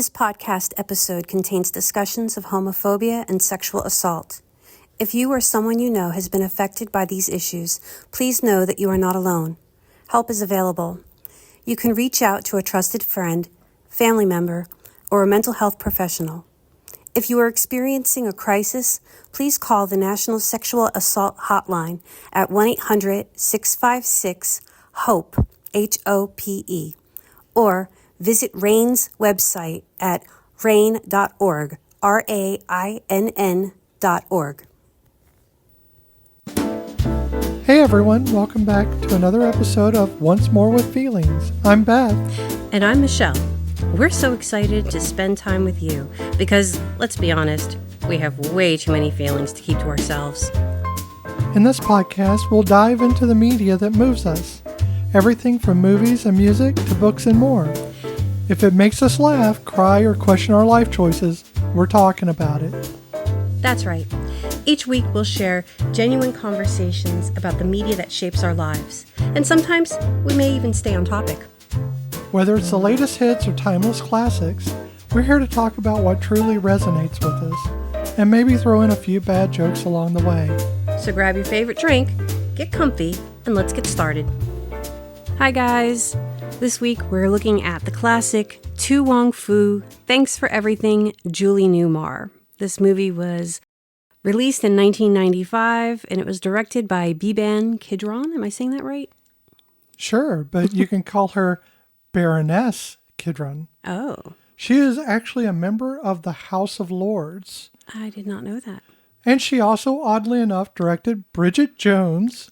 This podcast episode contains discussions of homophobia and sexual assault. If you or someone you know has been affected by these issues, please know that you are not alone. Help is available. You can reach out to a trusted friend, family member, or a mental health professional. If you are experiencing a crisis, please call the National Sexual Assault Hotline at 1-800-656-HOPE, H-O-P-E, or visit RAIN's website at rain.org, RAINN.org. Hey everyone, welcome back to another episode of Once More with Feelings. I'm Beth. And I'm Michelle. We're so excited to spend time with you because, let's be honest, we have way too many feelings to keep to ourselves. In this podcast, we'll dive into the media that moves us. Everything from movies and music to books and more. If it makes us laugh, cry, or question our life choices, we're talking about it. That's right. Each week we'll share genuine conversations about the media that shapes our lives. And sometimes we may even stay on topic. Whether it's the latest hits or timeless classics, we're here to talk about what truly resonates with us, and maybe throw in a few bad jokes along the way. So grab your favorite drink, get comfy, and let's get started. Hi guys. This week we're looking at the classic To Wong Foo, Thanks for Everything, Julie Newmar. This movie was released in 1995, and it was directed by Biban Kidron. Am I saying that right? Sure, but you can call her Baroness Kidron. Oh. She is actually a member of the House of Lords. I did not know that. And she also, oddly enough, directed Bridget Jones.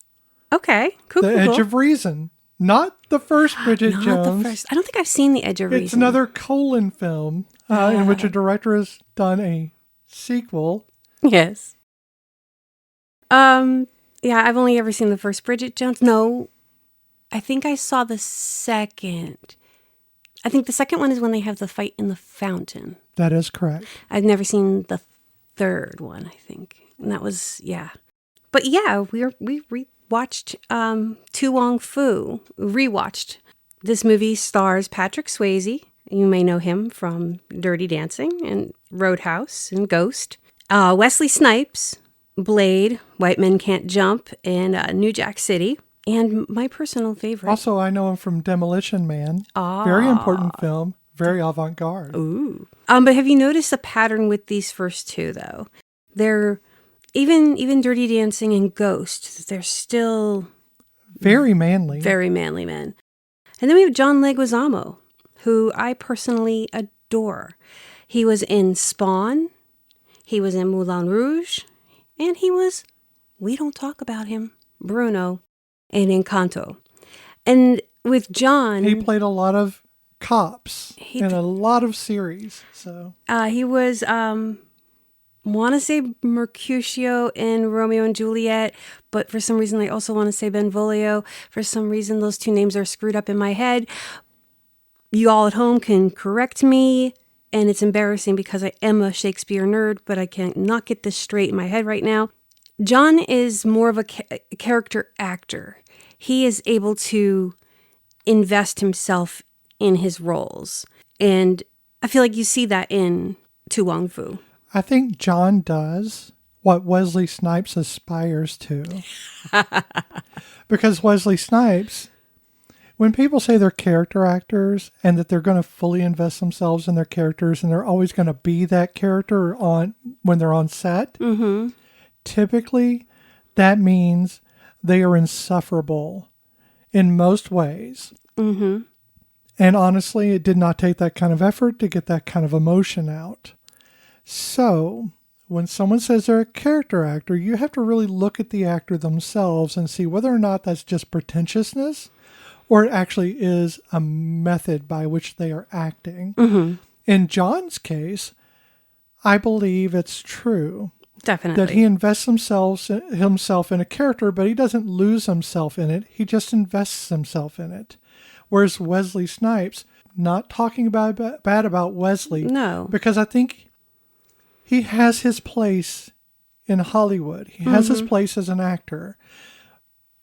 Okay, cool. The Edge of Reason. Not the first Bridget Not Jones. the first. I don't think I've seen The Edge of Reason. It's another Colin film in which a director has done a sequel. Yes. Yeah, I've only ever seen the first Bridget Jones. No, I think I saw the second. I think the second one is when they have the fight in the fountain. That is correct. I've never seen the third one, I think. And that was, yeah. But yeah, we rewatched To Wong Foo. Rewatched. This movie stars Patrick Swayze. You may know him from Dirty Dancing and Roadhouse and Ghost. Wesley Snipes, Blade, White Men Can't Jump, and New Jack City. And my personal favorite. Also, I know him from Demolition Man. Very important film. Very avant-garde. Ooh. But have you noticed a pattern with these first two, though? They're, even Dirty Dancing and Ghost, they're still... Very manly. Very manly men. And then we have John Leguizamo, who I personally adore. He was in Spawn, he was in Moulin Rouge, and he was, we don't talk about him, Bruno, in Encanto. And with John... He played a lot of cops in a lot of series. So he was, want to say Mercutio in Romeo and Juliet, but for some reason I also want to say Benvolio. For some reason those two names are screwed up in my head. You all at home can correct me, and it's embarrassing because I am a Shakespeare nerd, but I cannot get this straight in my head right now. John is more of a character actor. He is able to invest himself in his roles, and I feel like you see that in To Wong Foo. I think John does what Wesley Snipes aspires to. Because Wesley Snipes, when people say they're character actors and that they're going to fully invest themselves in their characters and they're always going to be that character when they're on set, typically that means they are insufferable in most ways. And honestly, it did not take that kind of effort to get that kind of emotion out. So when someone says they're a character actor, you have to really look at the actor themselves and see whether or not that's just pretentiousness or it actually is a method by which they are acting. In John's case, I believe it's true. Definitely. That he invests himself in a character, but he doesn't lose himself in it. He just invests himself in it. Whereas Wesley Snipes, not talking bad about Wesley. No. Because I think he has his place in Hollywood. He has his place as an actor.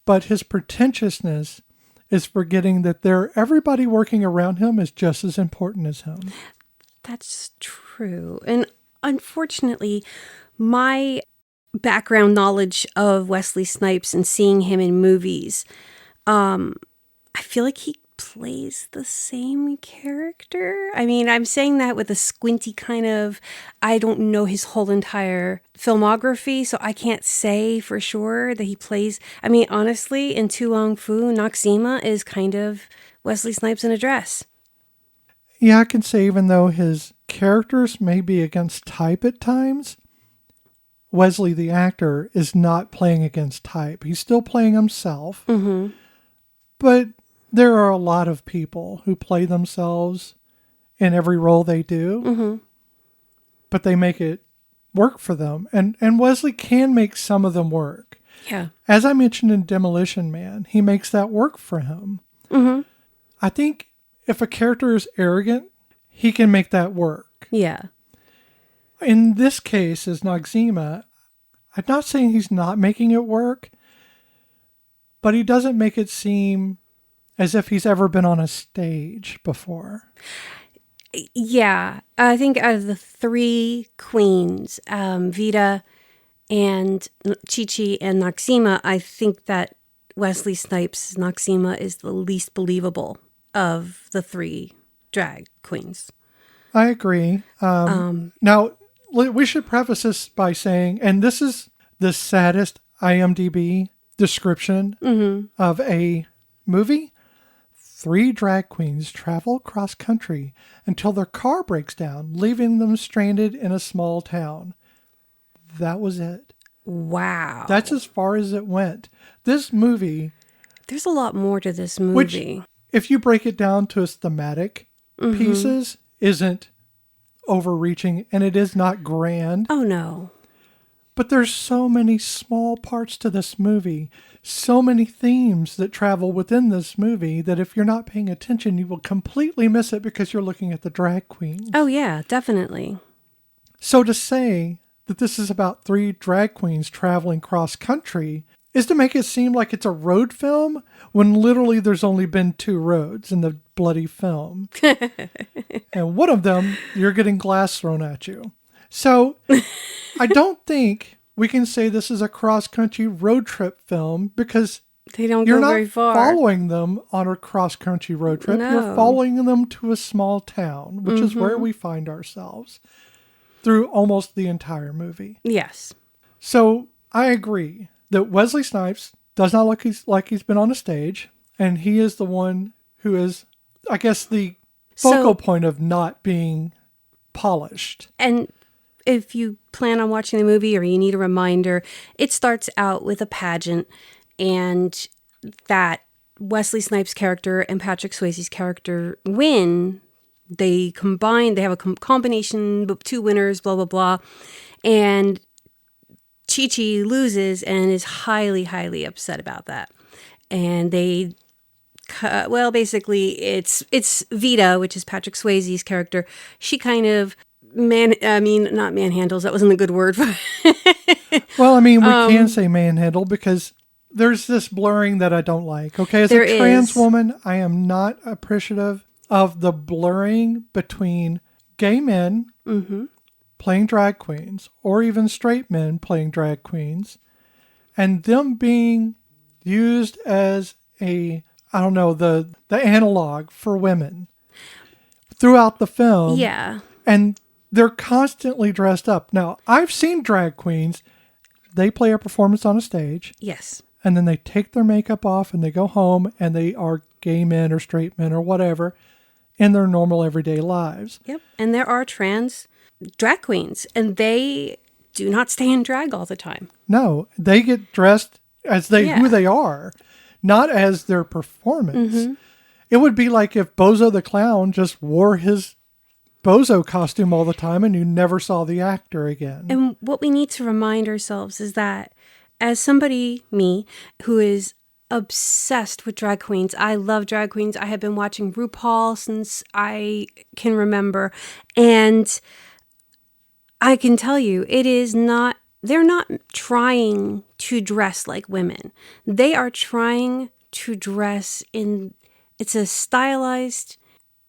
But his pretentiousness is forgetting that everybody working around him is just as important as him. That's true. And unfortunately, my background knowledge of Wesley Snipes and seeing him in movies, I feel like he plays the same character. I mean, I'm saying that with a squinty kind of, I don't know his whole entire filmography, so I can't say for sure that he plays. I mean, honestly, in Tu Wong Fu, Noxema is kind of Wesley Snipes in a dress. Yeah, I can say even though his characters may be against type at times, Wesley, the actor, is not playing against type. He's still playing himself. Mm-hmm. But there are a lot of people who play themselves in every role they do, Mm-hmm. but they make it work for them. And Wesley can make some of them work. Yeah. As I mentioned in Demolition Man, he makes that work for him. Mm-hmm. I think if a character is arrogant, he can make that work. Yeah. In this case, as Noxema, I'm not saying he's not making it work, but he doesn't make it seem as if he's ever been on a stage before. Yeah. I think out of the three queens, Vita and Chi-Chi and Noxema, I think that Wesley Snipes' Noxema is the least believable of the three drag queens. I agree. Now, we should preface this by saying, and this is the saddest IMDb description of a movie. 3 drag queens travel cross country until their car breaks down, leaving them stranded in a small town. That was it. Wow. That's as far as it went. This movie, There's a lot more to this movie. which, if you break it down to its thematic pieces, isn't overreaching, and it is not grand. Oh, no. But there's so many small parts to this movie, so many themes that travel within this movie that if you're not paying attention, you will completely miss it because you're looking at the drag queens. Oh, yeah, definitely. So to say that this is about 3 drag queens traveling cross country is to make it seem like it's a road film when literally there's only been 2 roads in the bloody film. And one of them, you're getting glass thrown at you. So I don't think we can say this is a cross-country road trip film because They don't you're go not very far. following them on a cross-country road trip. No. You're following them to a small town, which is where we find ourselves through almost the entire movie. Yes. So I agree that Wesley Snipes does not look like he's been on a stage, and he is the one who is, I guess, the focal point of not being polished. And if you plan on watching the movie or you need a reminder, it starts out with a pageant, and that Wesley Snipes' character and Patrick Swayze's character win. They combine, they have a combination of 2 winners, blah, blah, blah. And Chi-Chi loses and is highly, highly upset about that. And they, well, basically it's Vita, which is Patrick Swayze's character. She kind of not manhandles. That wasn't a good word. Well, I mean, we can say manhandle because there's this blurring that I don't like. Okay, as a trans woman, I am not appreciative of the blurring between gay men playing drag queens or even straight men playing drag queens and them being used as the analog for women throughout the film. Yeah. And they're constantly dressed up. Now, I've seen drag queens. They play a performance on a stage. Yes. And then they take their makeup off and they go home and they are gay men or straight men or whatever in their normal everyday lives. Yep. And there are trans drag queens, and they do not stay in drag all the time. No, they get dressed as who they are, not as their performance. It would be like if Bozo the Clown just wore his Bozo costume all the time and you never saw the actor again. And what we need to remind ourselves is that as somebody, me, who is obsessed with drag queens, I love drag queens. I have been watching RuPaul since I can remember. And I can tell you, they're not trying to dress like women. They are trying to dress it's a stylized,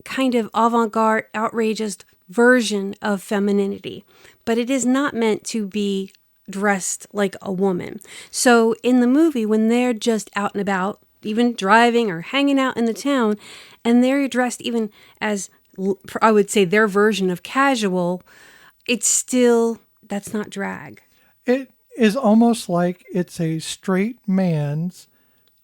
kind of avant-garde, outrageous version of femininity, but it is not meant to be dressed like a woman. So in the movie, when they're just out and about, even driving or hanging out in the town, and they're dressed even as, I would say, their version of casual, it's still, that's not drag. It is almost like it's a straight man's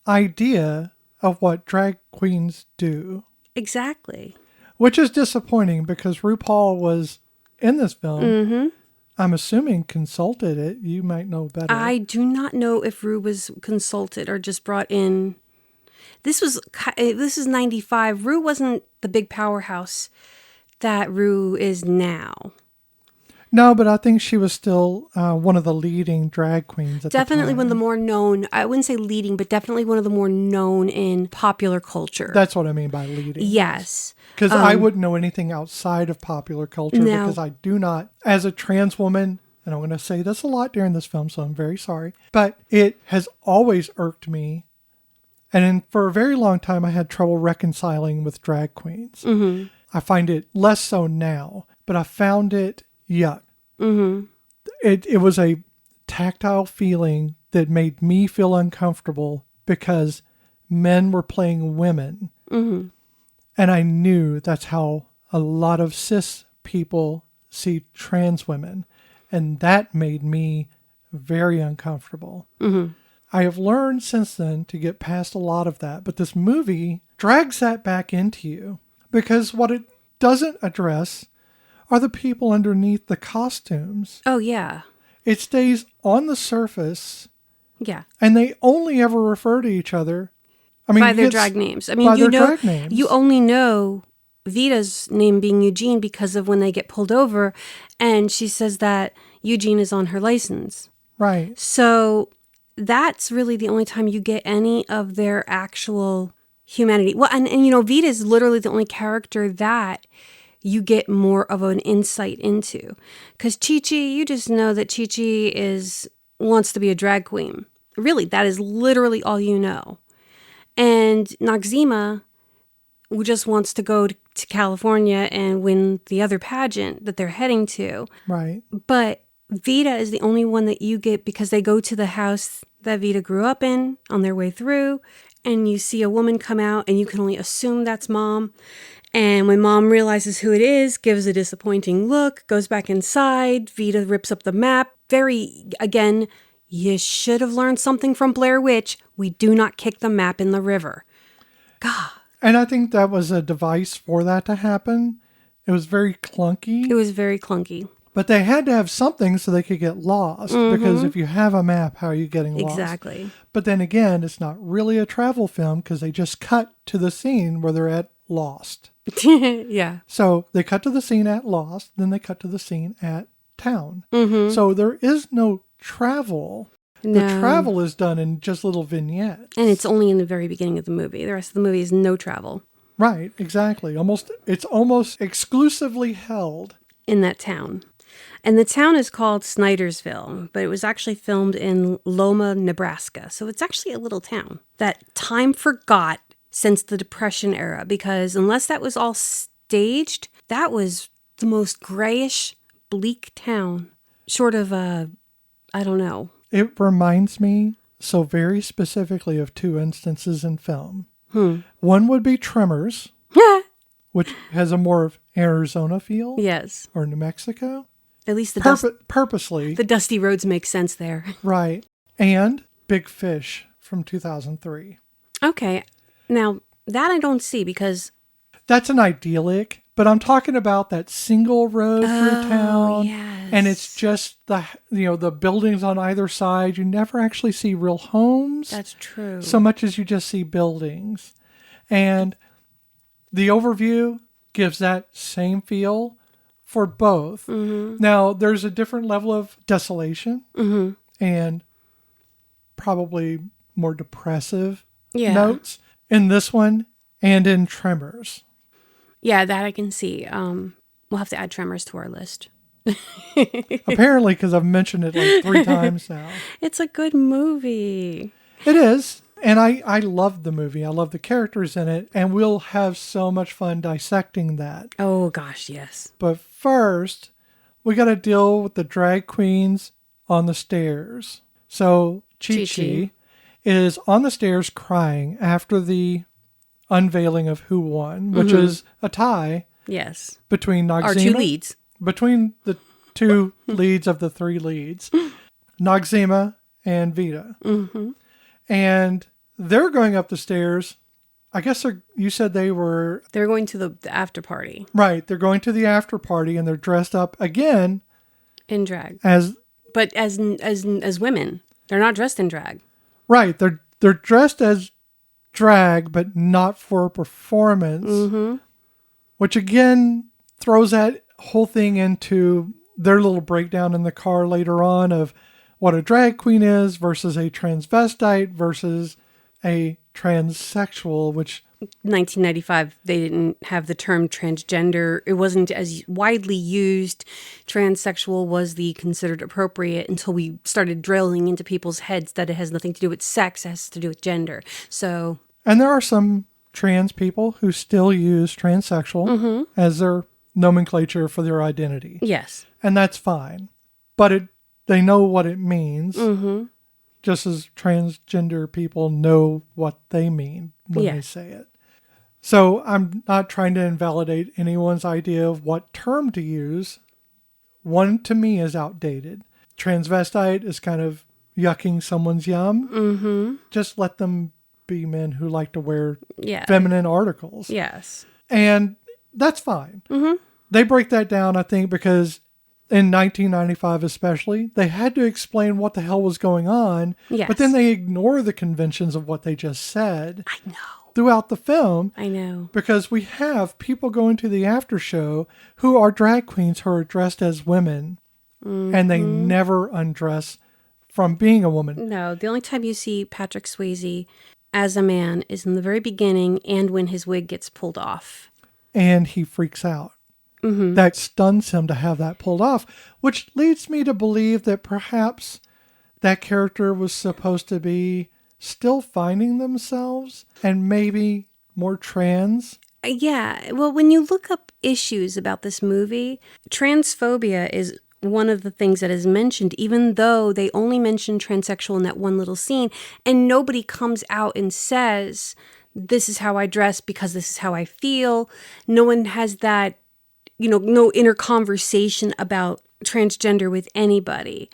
idea of what drag queens do. Exactly. Which is disappointing because RuPaul was in this film. Mm-hmm. I'm assuming consulted it. You might know better. I do not know if Ru was consulted or just brought in. This is 95. Ru wasn't the big powerhouse that Ru is now. No, but I think she was still one of the leading drag queens at Definitely the time. one of the more known, I wouldn't say leading, but definitely one of the more known in popular culture. That's what I mean by leading. Yes. Because I wouldn't know anything outside of popular culture because I do not, as a trans woman, and I'm going to say this a lot during this film, so I'm very sorry, but it has always irked me. And for a very long time, I had trouble reconciling with drag queens. Mm-hmm. I find it less so now, but I found it yuck. Mm-hmm. It was a tactile feeling that made me feel uncomfortable because men were playing women. Mm-hmm. And I knew that's how a lot of cis people see trans women. And that made me very uncomfortable. Mm-hmm. I have learned since then to get past a lot of that. But this movie drags that back into you because what it doesn't address are the people underneath the costumes. Oh, yeah. It stays on the surface. Yeah. And they only ever refer to each other. I mean, by their drag names. I mean, by their drag names. You only know Vita's name being Eugene because of when they get pulled over, and she says that Eugene is on her license. Right. So that's really the only time you get any of their actual humanity. Well, and Vita is literally the only character that you get more of an insight into. Because Chi-Chi, you just know that Chi-Chi wants to be a drag queen. Really, that is literally all you know. And Noxzema just wants to go to California and win the other pageant that they're heading to. Right. But Vita is the only one that you get because they go to the house that Vita grew up in on their way through. And you see a woman come out and you can only assume that's mom. And when mom realizes who it is, gives a disappointing look, goes back inside. Vita rips up the map. Again, you should have learned something from Blair Witch. We do not kick the map in the river. God. And I think that was a device for that to happen. It was very clunky. It was very clunky. But they had to have something so they could get lost. Mm-hmm. Because if you have a map, how are you getting lost? Exactly. But then again, it's not really a travel film because they just cut to the scene where they're at Lost. Yeah. So they cut to the scene at Lost, then they cut to the scene at town. Mm-hmm. So there is no travel. No. The travel is done in just little vignettes. And it's only in the very beginning of the movie. The rest of the movie is no travel. Right, exactly. It's almost exclusively held in that town. And the town is called Snydersville, but it was actually filmed in Loma, Nebraska. So it's actually a little town that time forgot since the Depression era, because unless that was all staged, that was the most grayish, bleak town, short of, I don't know. It reminds me so very specifically of two instances in film. One would be Tremors, which has a more of Arizona feel. Yes. Or New Mexico. At least the purposely. The dusty roads make sense there. Right. And Big Fish from 2003. Okay. Now, that I don't see because... That's an idyllic, but I'm talking about that single road through town. Yes. And it's just the buildings on either side. You never actually see real homes. That's true. So much as you just see buildings. And the overview gives that same feel for both. Mm-hmm. Now, there's a different level of desolation and probably more depressive notes in this one and in Tremors. Yeah, that I can see. We'll have to add Tremors to our list. Apparently, because I've mentioned it like 3 times now. It's a good movie. It is. And I love the movie. I love the characters in it. And we'll have so much fun dissecting that. Oh, gosh, yes. But first, we got to deal with the drag queens on the stairs. So Chi-Chi is on the stairs crying after the unveiling of who won, which is a tie. Yes. Between Noxzema. Our two leads. Between the two leads of the three leads. Noxzema and Vita. Mm-hmm. And they're going up the stairs. I guess you said they were... They're going to the after party. Right. They're going to the after party and they're dressed up again. In drag. But as women. They're not dressed in drag. Right. They're dressed as drag, but not for a performance. Mm-hmm. Which again throws that whole thing into their little breakdown in the car later on of what a drag queen is versus a transvestite versus a transsexual, which 1995, they didn't have the term transgender. It wasn't as widely used. Transsexual was the considered appropriate until we started drilling into people's heads that it has nothing to do with sex, it has to do with gender. So, and there are some trans people who still use transsexual as their nomenclature for their identity. Yes. And that's fine. But they know what it means. Mm-hmm. Just as transgender people know what they mean when they say it. So I'm not trying to invalidate anyone's idea of what term to use. One, to me, is outdated. Transvestite is kind of yucking someone's yum. Mm-hmm. Just let them be men who like to wear feminine articles. Yes. And that's fine. Mm-hmm. They break that down, I think, because in 1995 especially, they had to explain what the hell was going on. Yes. But then they ignore the conventions of what they just said. I know. Throughout the film. I know. Because we have people going to the after show who are drag queens who are dressed as women. Mm-hmm. And they never undress from being a woman. No, the only time you see Patrick Swayze as a man is in the very beginning and when his wig gets pulled off. And he freaks out. Mm-hmm. That stuns him to have that pulled off, which leads me to believe that perhaps that character was supposed to be still finding themselves and maybe more trans. Yeah. Well, when you look up issues about this movie, transphobia is one of the things that is mentioned, even though they only mention transsexual in that one little scene, and nobody comes out and says, this is how I dress because this is how I feel. No one has that, no inner conversation about transgender with anybody.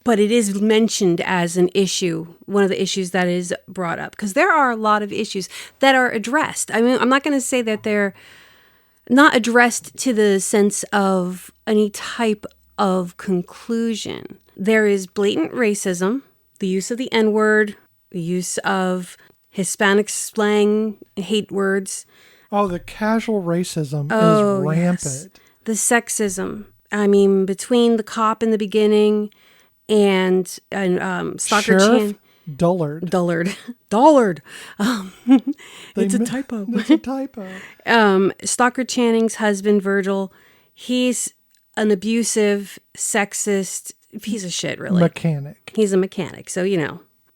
But it is mentioned as an issue, one of the issues that is brought up. Because there are a lot of issues that are addressed. I mean, I'm not going to say that they're not addressed to the sense of any type of conclusion. There is blatant racism, the use of the N-word, the use of Hispanic slang, hate words. Oh, the casual racism is rampant. Yes. The sexism. I mean, between the cop in the beginning and Stalker Sheriff Dullard. It's a typo. It's a typo. Stalker Channing's husband, Virgil, he's an abusive, sexist piece of shit, really. Mechanic. He's a mechanic, so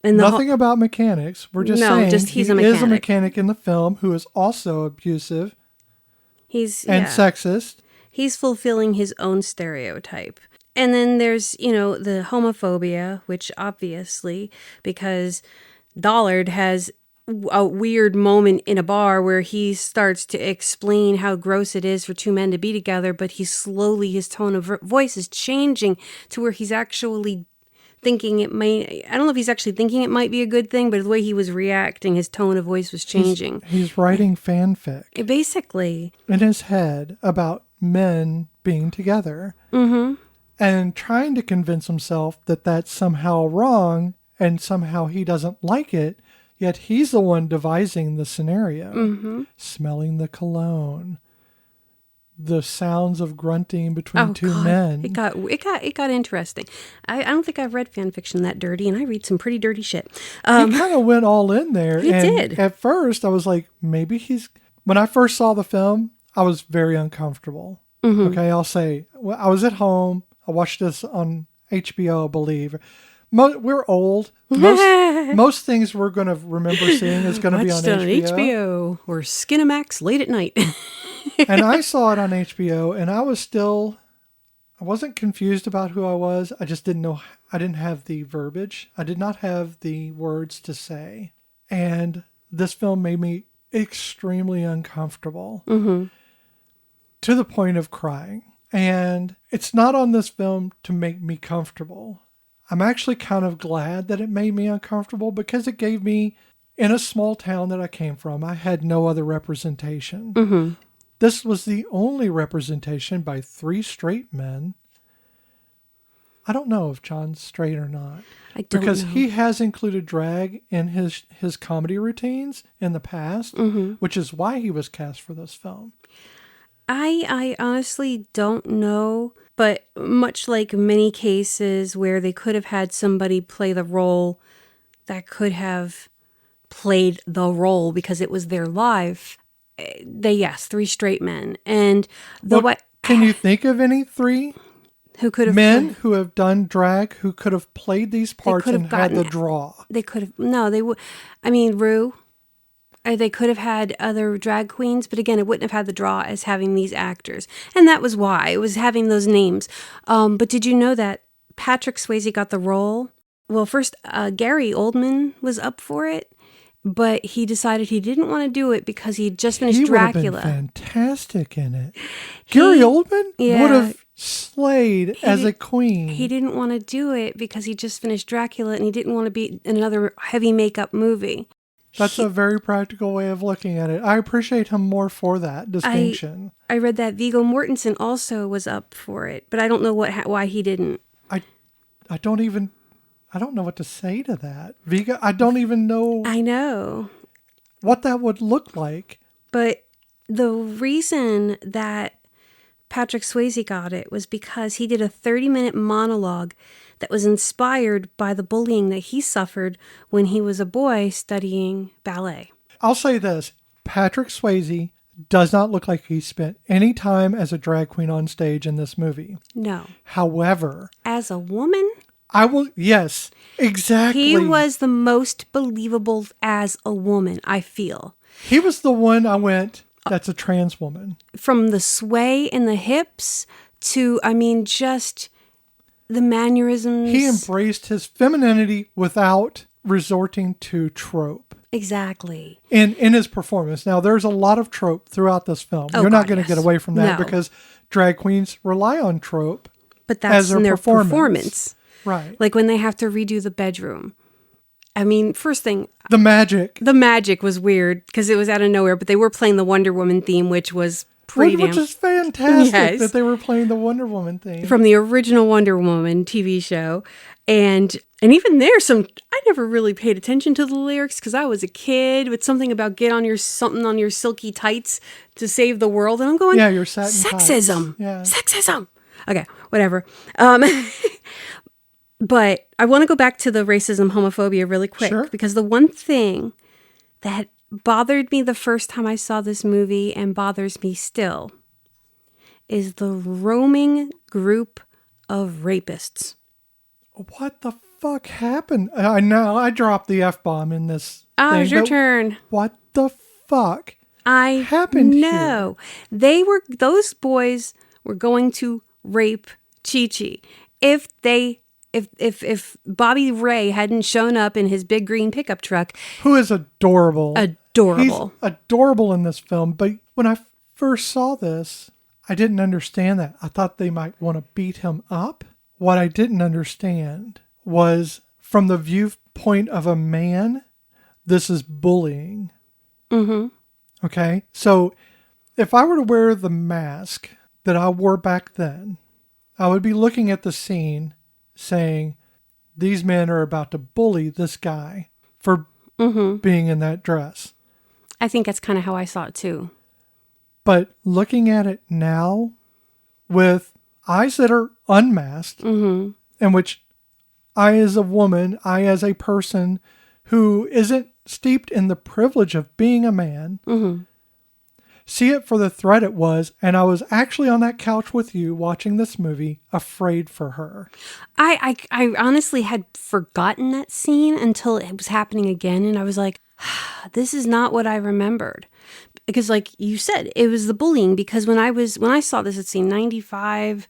And nothing about mechanics. We're just saying just he's he a mechanic. is a mechanic in the film who is also abusive and sexist. He's fulfilling his own stereotype. And then there's, the homophobia, which obviously, because Dollard has a weird moment in a bar where he starts to explain how gross it is for two men to be together, but his tone of voice is changing to where he's actually thinking I don't know if he's actually thinking it might be a good thing, but the way he was reacting, his tone of voice was changing. He's writing fanfic. Basically. In his head about men being together. Mm-hmm. And trying to convince himself that that's somehow wrong and somehow he doesn't like it, yet he's the one devising the scenario. Mm-hmm. Smelling the cologne. The sounds of grunting between two men. It got interesting. I don't think I've read fan fiction that dirty, and I read some pretty dirty shit. He kind of went all in there. He did. At first, I was like, maybe he's... When I first saw the film, I was very uncomfortable. Mm-hmm. Okay, I'll say, I was at home. I watched this on HBO, I believe. We're old. Most things we're going to remember seeing is going to be on Watched HBO. on HBO or Skinamax late at night. And I saw it on HBO, and I wasn't confused about who I was. I just didn't know. I didn't have the verbiage. I did not have the words to say. And this film made me extremely uncomfortable to the point of crying. And it's not on this film to make me comfortable. I'm actually kind of glad that it made me uncomfortable because it gave me, in a small town that I came from, I had no other representation. This was the only representation by 3 straight men. I don't know if John's straight or not. I don't because know. he has included drag in his comedy routines in the past, which is why he was cast for this film. I honestly don't know, but much like many cases where they could have had somebody play the role that could have played the role because it was their life, 3 straight men. And Can you think of any 3 who could have men who have done drag who could have played these parts and had the draw? They could have, no, they would, I mean, Rue. They could have had other drag queens, but again, it wouldn't have had the draw as having these actors. And that was why. It was having those names. But did you know that Patrick Swayze got the role? Well, first, Gary Oldman was up for it, but he decided he didn't want to do it because he had just finished Dracula. He would have been fantastic in it. Gary Oldman would have slayed as a queen. He didn't want to do it because he just finished Dracula and he didn't want to be in another heavy makeup movie. That's a very practical way of looking at it. I appreciate him more for that distinction. I read that Viggo Mortensen also was up for it, but I don't know why he didn't. I don't know what to say to that. Viggo, I don't even know. I know what that would look like. But the reason that Patrick Swayze got it was because he did a 30-minute monologue that was inspired by the bullying that he suffered when he was a boy studying ballet. I'll say this. Patrick Swayze does not look like he spent any time as a drag queen on stage in this movie. No. However, as a woman, yes, exactly. He was the most believable as a woman, I feel. He was the one I went, that's a trans woman. From the sway in the hips to, just the mannerisms. He embraced his femininity without resorting to trope. Exactly. In his performance. Now, there's a lot of trope throughout this film. You're not going to get away from that because drag queens rely on trope. But that's in their performance. Right. Like when they have to redo the bedroom. First thing. The magic was weird because it was out of nowhere, but they were playing the Wonder Woman theme, which was pretty Which is fantastic that they were playing the Wonder Woman theme. From the original Wonder Woman TV show. And even there, I never really paid attention to the lyrics because I was a kid with something about something on your silky tights to save the world. And I'm going, your satin sexism. Tights. Yeah. Sexism. Okay, whatever. But I want to go back to the racism, homophobia really quick because the one thing that bothered me the first time I saw this movie and bothers me still is the roaming group of rapists. What the fuck happened? I know I dropped the F-bomb in this thing, it's your turn. What the fuck happened here? Those boys were going to rape Chi-Chi. If Bobby Ray hadn't shown up in his big green pickup truck. Who is adorable. He's adorable in this film. But when I first saw this, I didn't understand that. I thought they might want to beat him up. What I didn't understand was from the viewpoint of a man, this is bullying. Mm-hmm. Okay? So if I were to wear the mask that I wore back then, I would be looking at the scene saying, these men are about to bully this guy for being in that dress. I think that's kind of how I saw it too. But looking at it now with eyes that are unmasked, in which I as a woman, I as a person who isn't steeped in the privilege of being a man, see it for the threat it was, and I was actually on that couch with you watching this movie, afraid for her. I honestly had forgotten that scene until it was happening again, and I was like, this is not what I remembered. Because like you said, it was the bullying, because when I saw this, let's see, 95,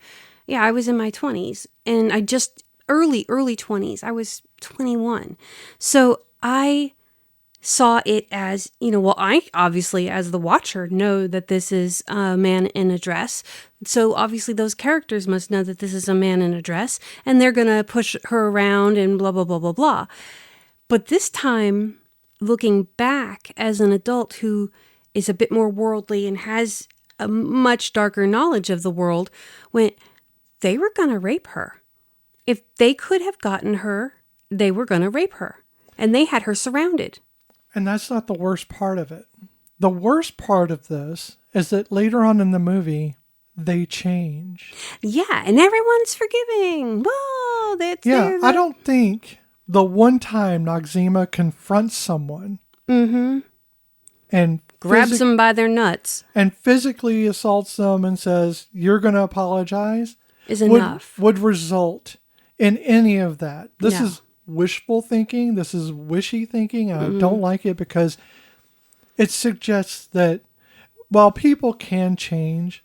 yeah, I was in my 20s, and I just early 20s. I was 21. So I saw it as, well, I obviously, as the watcher, know that this is a man in a dress. So obviously those characters must know that this is a man in a dress, and they're going to push her around and blah, blah, blah, blah, blah. But this time, looking back as an adult who is a bit more worldly and has a much darker knowledge of the world, when they were going to rape her. If they could have gotten her, they were going to rape her. And they had her surrounded. And that's not the worst part of it. The worst part of this is that later on in the movie, they change. Yeah, and everyone's forgiving. Whoa, I don't think the one time Noxzema confronts someone and grabs them by their nuts and physically assaults them and says, "You're going to apologize," is enough. Would result in any of that. This No. is wishful thinking. This is wishy thinking. I don't like it because it suggests that while people can change,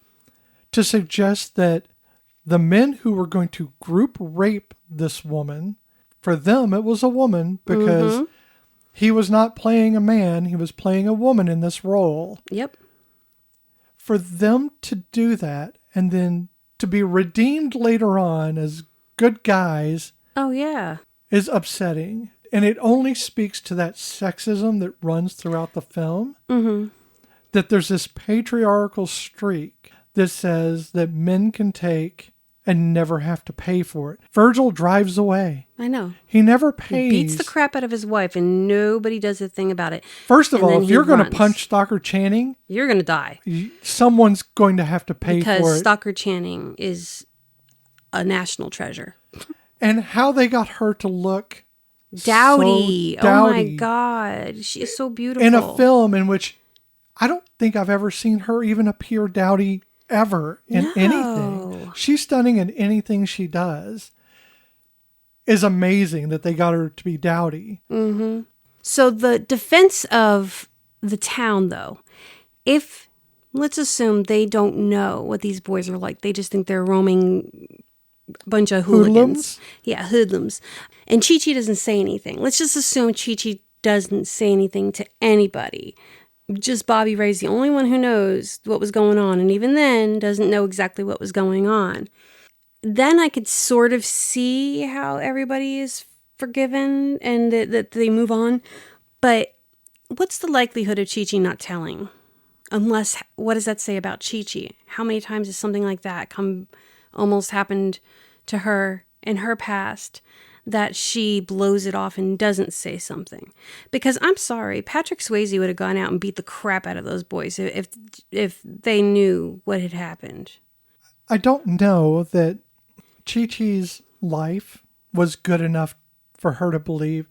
to suggest that the men who were going to group rape this woman, for them it was a woman because he was not playing a man, he was playing a woman in this role. Yep. For them to do that and then to be redeemed later on as good guys. Oh, yeah. Is upsetting. And it only speaks to that sexism that runs throughout the film. That there's this patriarchal streak that says that men can take and never have to pay for it. Virgil drives away. I know. He never pays. He beats the crap out of his wife and nobody does a thing about it. First of all, if you're going to punch Stockard Channing, you're going to die. Someone's going to have to pay for it. Because Stockard Channing is a national treasure. And how they got her to look dowdy. So dowdy. Oh my God. She is so beautiful. In a film in which I don't think I've ever seen her even appear dowdy ever in anything. She's stunning in anything she does. Is amazing that they got her to be dowdy. So the defense of the town, though, if let's assume they don't know what these boys are like, they just think they're roaming bunch of hooligans. Yeah, hoodlums. And Chi-Chi doesn't say anything. Let's just assume Chi-Chi doesn't say anything to anybody. Just Bobby Ray's the only one who knows what was going on, and even then doesn't know exactly what was going on. Then I could sort of see how everybody is forgiven and that they move on. But what's the likelihood of Chi-Chi not telling? Unless, what does that say about Chi-Chi? How many times has something like that almost happened to her in her past that she blows it off and doesn't say something? Because I'm sorry, Patrick Swayze would have gone out and beat the crap out of those boys if they knew what had happened. I don't know that Chi-Chi's life was good enough for her to believe.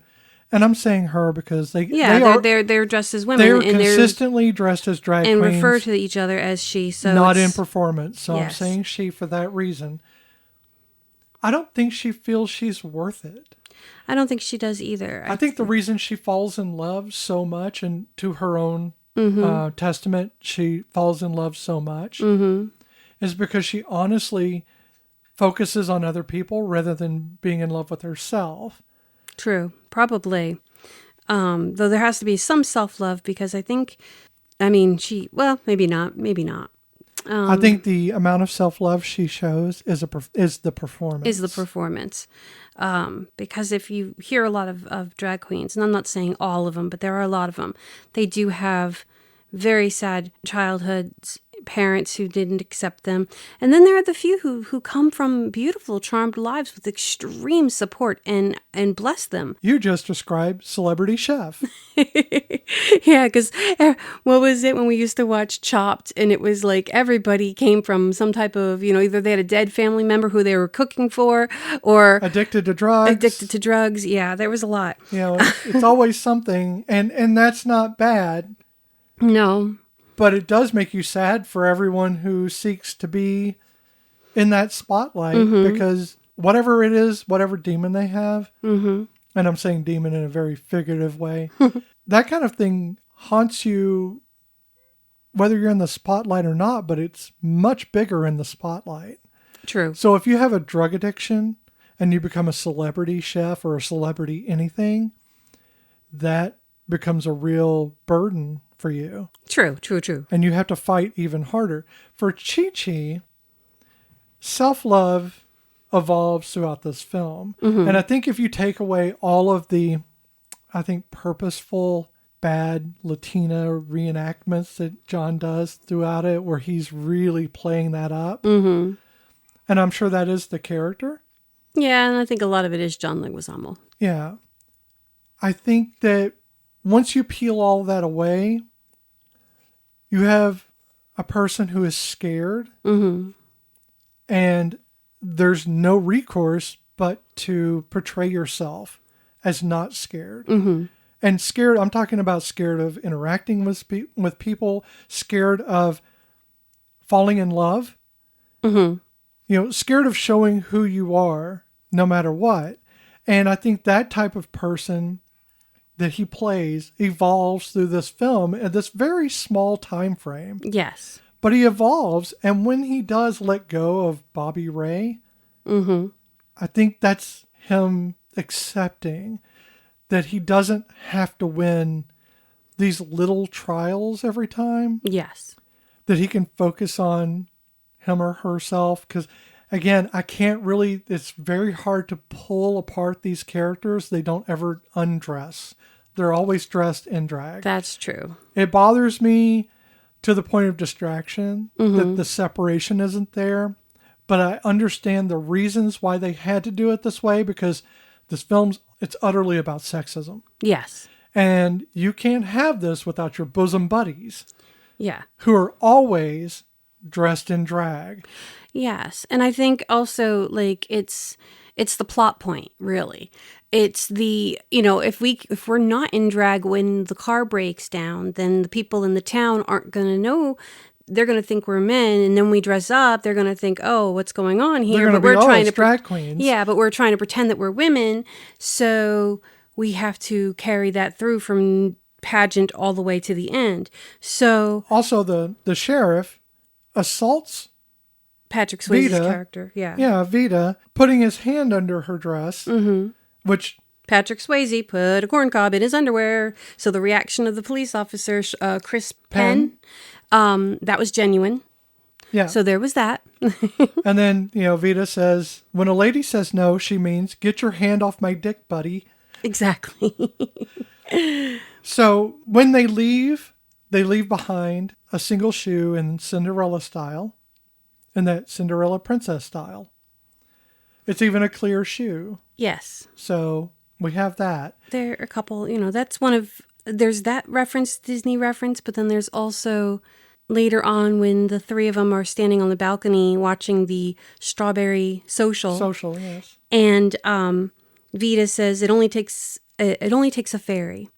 And I'm saying her because they're dressed as women. They're consistently dressed as drag and queens. And refer to each other as she. So not in performance. So yes. I'm saying she for that reason. I don't think she feels she's worth it. I don't think she does either. I think the reason she falls in love so much, and to her own testament, she falls in love so much, is because she honestly focuses on other people rather than being in love with herself. True, probably. Though there has to be some self-love because maybe not. I think the amount of self-love she shows is the performance. Because if you hear a lot of drag queens, and I'm not saying all of them, but there are a lot of them, they do have very sad childhoods, parents who didn't accept them. And then there are the few who come from beautiful, charmed lives with extreme support and bless them. You just described Celebrity Chef. Yeah, because what was it when we used to watch Chopped, and it was like everybody came from some type of, either they had a dead family member who they were cooking for, or addicted to drugs. Yeah, there was a lot. It's always something, and that's not bad. No. But it does make you sad for everyone who seeks to be in that spotlight because whatever it is, whatever demon they have, and I'm saying demon in a very figurative way, that kind of thing haunts you whether you're in the spotlight or not, but it's much bigger in the spotlight. True. So if you have a drug addiction and you become a celebrity chef or a celebrity anything, that becomes a real burden for you. True. And you have to fight even harder. For Chi-Chi, self-love evolves throughout this film. And I think if you take away all of the, I think, purposeful bad Latina reenactments that John does throughout it, where he's really playing that up. And I'm sure that is the character. Yeah, and I think a lot of it is John Leguizamo. Yeah. I think that once you peel all that away, you have a person who is scared. And there's no recourse but to portray yourself as not scared. And scared, I'm talking about scared of interacting with people, scared of falling in love. You know, scared of showing who you are no matter what. And I think that type of person that he plays evolves through this film in this very small time frame. Yes. But he evolves, and when he does let go of Bobby Ray, I think that's him accepting that he doesn't have to win these little trials every time. Yes. That he can focus on him or herself. Because, again, it's very hard to pull apart these characters. They don't ever undress. They're always dressed in drag. That's true. It bothers me to the point of distraction that the separation isn't there. But I understand the reasons why they had to do it this way, because this film's, it's utterly about sexism. Yes. And you can't have this without your bosom buddies. Yeah. Who are always dressed in drag. Yes. And I think also, like, it's the plot point, really. It's the, you know, if we're not in drag when the car breaks down, then the people in the town aren't going to know. They're going to think we're men, and then we dress up. They're going to think, "Oh, what's going on here?" But we're trying to drag queens. Yeah, but we're trying to pretend that we're women, so we have to carry that through from pageant all the way to the end. So also the sheriff assaults Patrick Swayze's Vita, character. Yeah, Vita, putting his hand under her dress, which Patrick Swayze put a corncob in his underwear. So the reaction of the police officer, Chris Penn, that was genuine. Yeah. So there was that. And then, you know, Vita says, when a lady says no, she means, get your hand off my dick, buddy. Exactly. So when they leave behind a single shoe in Cinderella style, in that Cinderella princess style. It's even a clear shoe. Yes. So we have that. There are a couple, you know, there's that reference, Disney reference, but then there's also later on when the three of them are standing on the balcony watching the Strawberry Social. Social, yes. And Vita says it only takes a fairy.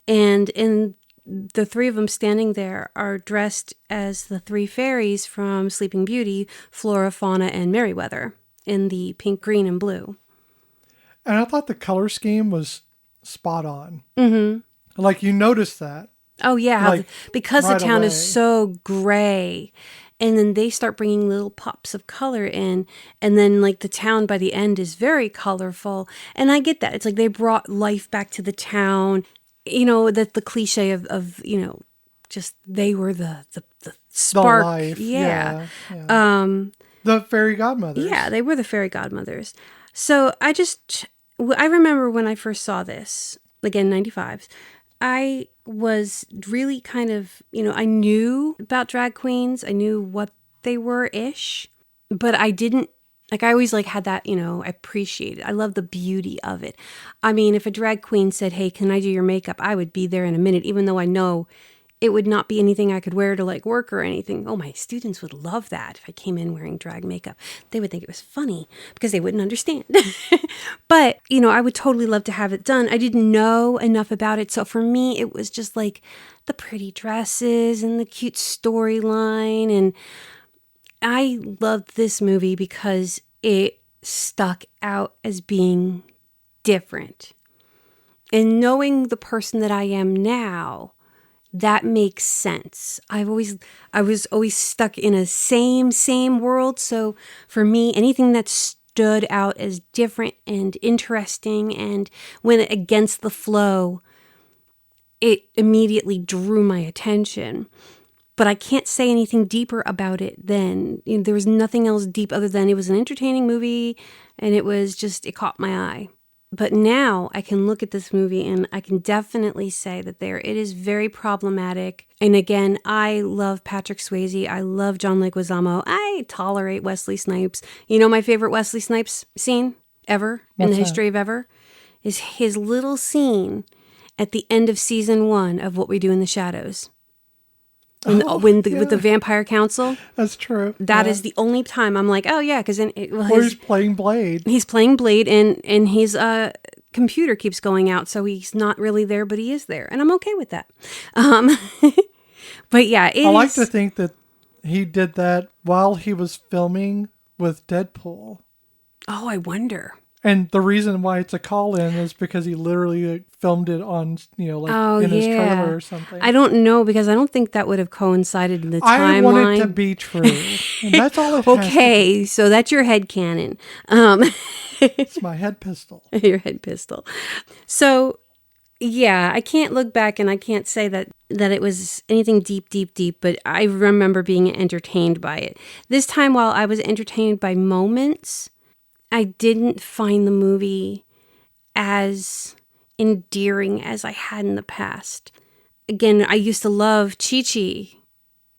And in the three of them standing there are dressed as the three fairies from Sleeping Beauty, Flora, Fauna, and Merryweather in the pink, green, and blue. And I thought the color scheme was spot on. Like, you noticed that. Oh, yeah. Like, because right the town away. is so gray. And then they start bringing little pops of color in. And then, like, the town by the end is very colorful. And I get that. It's like they brought life back to the town. You know, that the cliche of you know, just they were the spark. The life. Yeah. The fairy godmothers. Yeah, they were the fairy godmothers. So I remember when I first saw this, again, 95s, I was really kind of, you know, I knew about drag queens. I knew what they were-ish, but I didn't, like, I always, like, had that, you know, I appreciate it. I love the beauty of it. I mean, if a drag queen said, hey, can I do your makeup? I would be there in a minute, even though I know it would not be anything I could wear to like work or anything. Oh, my students would love that if I came in wearing drag makeup. They would think it was funny because they wouldn't understand. But, I would totally love to have it done. I didn't know enough about it. So for me, it was just like the pretty dresses and the cute storyline. And I loved this movie because it stuck out as being different. And knowing the person that I am now, that makes sense. I was always stuck in a same world. So for me, anything that stood out as different and interesting and went against the flow, it immediately drew my attention. But I can't say anything deeper about it then. There was nothing else deep other than it was an entertaining movie and it caught my eye. But now I can look at this movie and I can definitely say that it is very problematic. And again, I love Patrick Swayze. I love John Leguizamo. I tolerate Wesley Snipes. My favorite Wesley Snipes scene ever in the history of ever is his little scene at the end of season 1 of What We Do in the Shadows. With the Vampire Council. That's true. That is the only time I'm like, oh yeah, because he's playing Blade. He's playing Blade, and his computer keeps going out, so he's not really there, but he is there, and I'm okay with that. But yeah, I like to think that he did that while he was filming with Deadpool. Oh, I wonder. And the reason why it's a call-in is because he literally filmed it on, in his trailer or something. I don't know, because I don't think that would have coincided in the timeline. I want it to be true. And that's all it has Okay, so that's your headcanon. It's my head pistol. Your head pistol. So, yeah, I can't look back and I can't say that it was anything deep, but I remember being entertained by it. This time, while I was entertained by moments, I didn't find the movie as endearing as I had in the past. Again, I used to love Chi-Chi,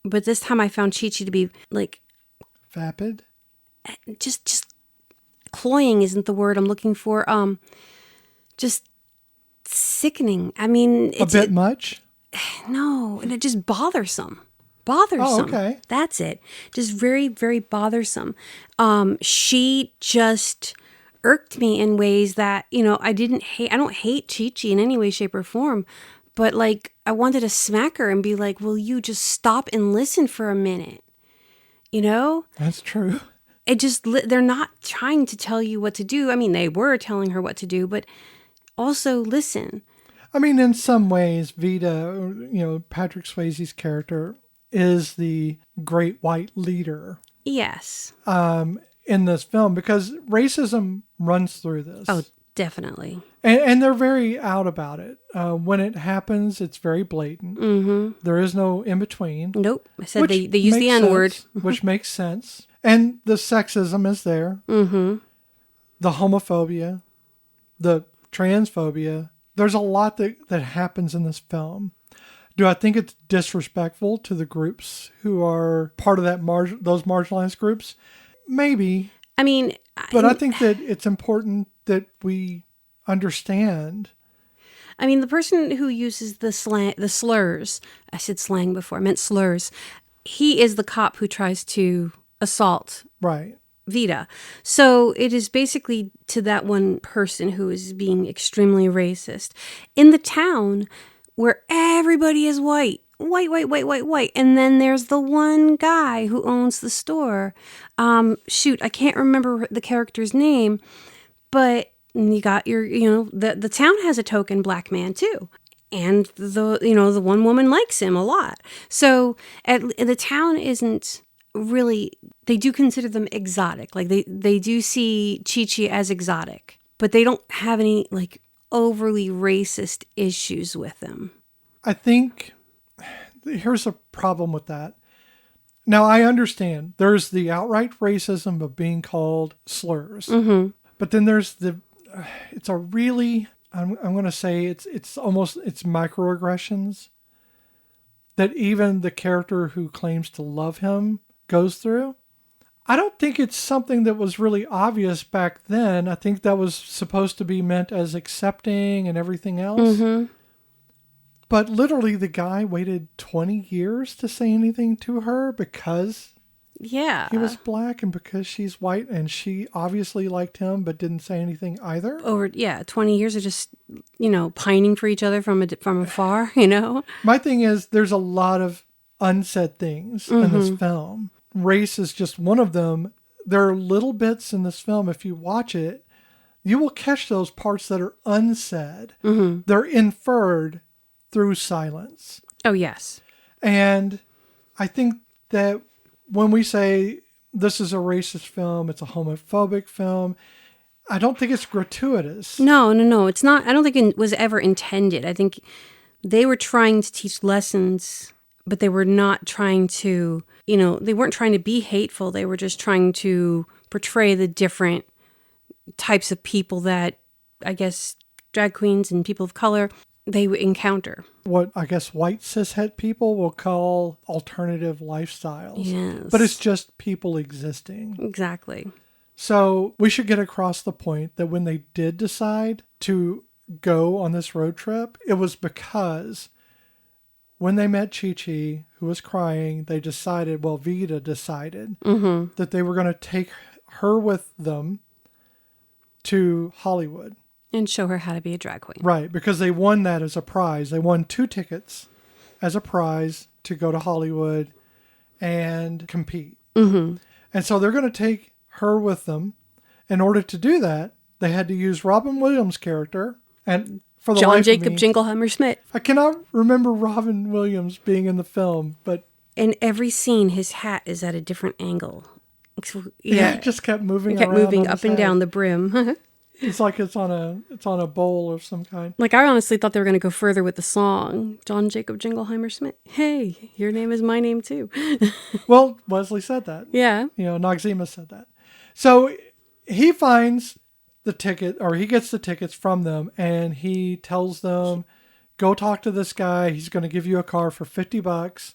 but this time I found Chi-Chi to be like... Vapid? Just cloying isn't the word I'm looking for. Just sickening. I mean... It's a bit much? No, and it just bothersome. Oh, okay. That's it. Just very, very bothersome. She just irked me in ways that, I didn't hate. I don't hate Chi-Chi in any way, shape, or form. But, I wanted to smack her and be like, will you just stop and listen for a minute? That's true. They're not trying to tell you what to do. I mean, they were telling her what to do, but also listen. I mean, in some ways, Vita, Patrick Swayze's character, is the great white leader. Yes. In this film, because racism runs through this. Oh, definitely. And they're very out about it. When it happens, it's very blatant. Mm-hmm. There is no in between. Nope. I said they use the N-word. Which makes sense. And the sexism is there. Mm-hmm. The homophobia, the transphobia. There's a lot that happens in this film. Do I think it's disrespectful to the groups who are part of those marginalized groups? Maybe. I mean... But I think that it's important that we understand. I mean, the person who uses the slurs, I said slang before, I meant slurs, he is the cop who tries to assault Vita. So it is basically to that one person who is being extremely racist. In the town where everybody is white. And then there's the one guy who owns the store. I can't remember the character's name, but you got the town has a token black man too. And the one woman likes him a lot. So the town isn't really, they do consider them exotic. Like they do see Chi-Chi as exotic, but they don't have any overly racist issues with them. I think here's a problem with that. Now, I understand there's the outright racism of being called slurs, but then there's it's a really, I'm going to say it's microaggressions that even the character who claims to love him goes through. I don't think it's something that was really obvious back then. I think that was supposed to be meant as accepting and everything else. Mm-hmm. But literally the guy waited 20 years to say anything to her because Yeah. he was black and because she's white, and she obviously liked him but didn't say anything either. Over 20 years of just, pining for each other from afar, My thing is, there's a lot of unsaid things in this film. Race is just one of them. There are little bits in this film, if you watch it, you will catch those parts that are unsaid. They're inferred through silence. Oh, yes. And I think that when we say this is a racist film, it's a homophobic film, I don't think it's gratuitous. No. It's not. I don't think it was ever intended. I think they were trying to teach lessons, but they were not trying to, they weren't trying to be hateful. They were just trying to portray the different types of people that, I guess, drag queens and people of color, they encounter. What I guess white cishet people will call alternative lifestyles. Yes. But it's just people existing. Exactly. So we should get across the point that when they did decide to go on this road trip, it was because when they met Chi-Chi, who was crying, they decided, Vita decided that they were going to take her with them to Hollywood. And show her how to be a drag queen. Right, because they won that as a prize. They won 2 tickets as a prize to go to Hollywood and compete. And so they're going to take her with them. In order to do that, they had to use Robin Williams' character. And for the John life Jacob of me, Jingleheimer Schmidt. I cannot remember Robin Williams being in the film, but In every scene, his hat is at a different angle. it just kept moving It kept around moving on up his and head. down the brim. It's like it's on a bowl of some kind. Like, I honestly thought they were going to go further with the song. John Jacob Jingleheimer Schmidt. Hey, your name is my name too. Well, Wesley said that. Yeah. Noxzema said that. So he finds the ticket, or he gets the tickets from them, and he tells them, go talk to this guy. He's going to give you a car for $50.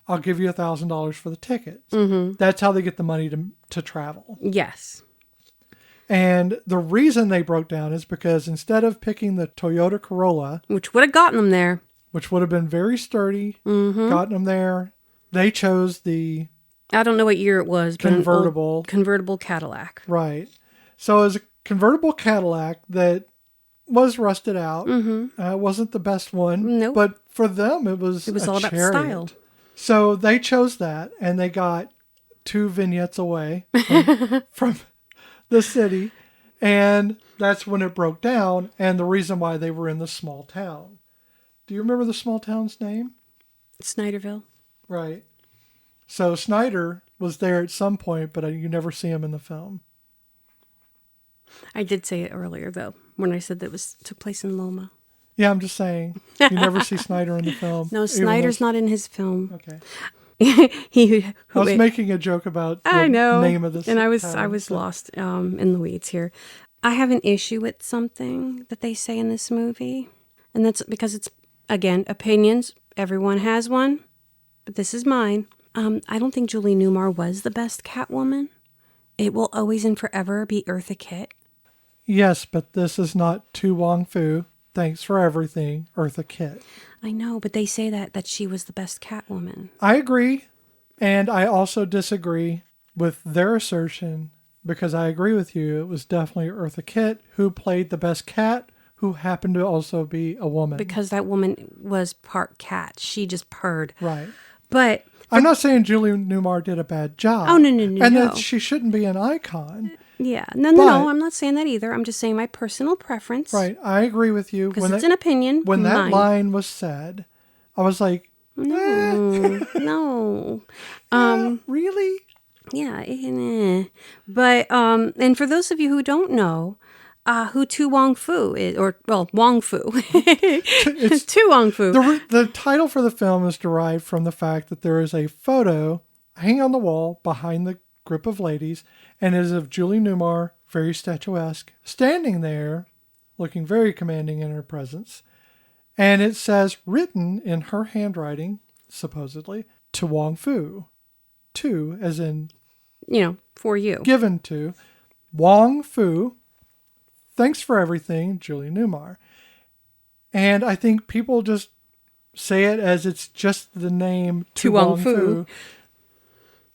I'll give you $1,000 for the tickets. That's how they get the money to travel. Yes. And the reason they broke down is because instead of picking the Toyota Corolla, Which would have gotten them there. which would have been very sturdy, gotten them there, they chose the I don't know what year it was, but convertible. an old convertible Cadillac. Right. So it was a convertible Cadillac that was rusted out. It wasn't the best one. Nope. But for them, it was all about chariot. style. So they chose that, and they got 2 vignettes away from the city. And that's when it broke down, and the reason why they were in the small town. Do you remember the small town's name? Snyderville. Right. So Snyder was there at some point, but you never see him in the film. I did say it earlier, though, when I said that took place in Loma. Yeah, I'm just saying. You never see Snyder in the film. No, Snyder's not in his film. Okay. I was making a joke about the name of this. And I was town, lost in the weeds here. I have an issue with something that they say in this movie. And that's because it's, again, opinions. Everyone has one. But this is mine. I don't think Julie Newmar was the best Catwoman. It will always and forever be Eartha Kitt. Yes, but this is not To Wong Fu. Thanks for everything, Eartha Kitt. I know, but they say that she was the best Catwoman. I agree, and I also disagree with their assertion because I agree with you. It was definitely Eartha Kitt who played the best cat, who happened to also be a woman. Because that woman was part cat. She just purred. Right. But I'm not saying Julie Newmar did a bad job. Oh, no. And that she shouldn't be an icon. Yeah. No, I'm not saying that either. I'm just saying my personal preference. Right. I agree with you. Because it's an opinion. When that mine. line was said, I was like, No. Really? Yeah. But, and for those of you who don't know, who Tu Wong Fu is, Wong Fu. It's Tu Wong Fu. The title for the film is derived from the fact that there is a photo hanging on the wall behind the group of ladies, and it is of Julie Newmar, very statuesque, standing there, looking very commanding in her presence. And it says, written in her handwriting, supposedly, to Wong Fu. To, as in... for you. Given to. Wong Fu. Thanks for everything, Julie Newmar. And I think people just say it as it's just the name Tu Tu Wong Wong Fu. Fu.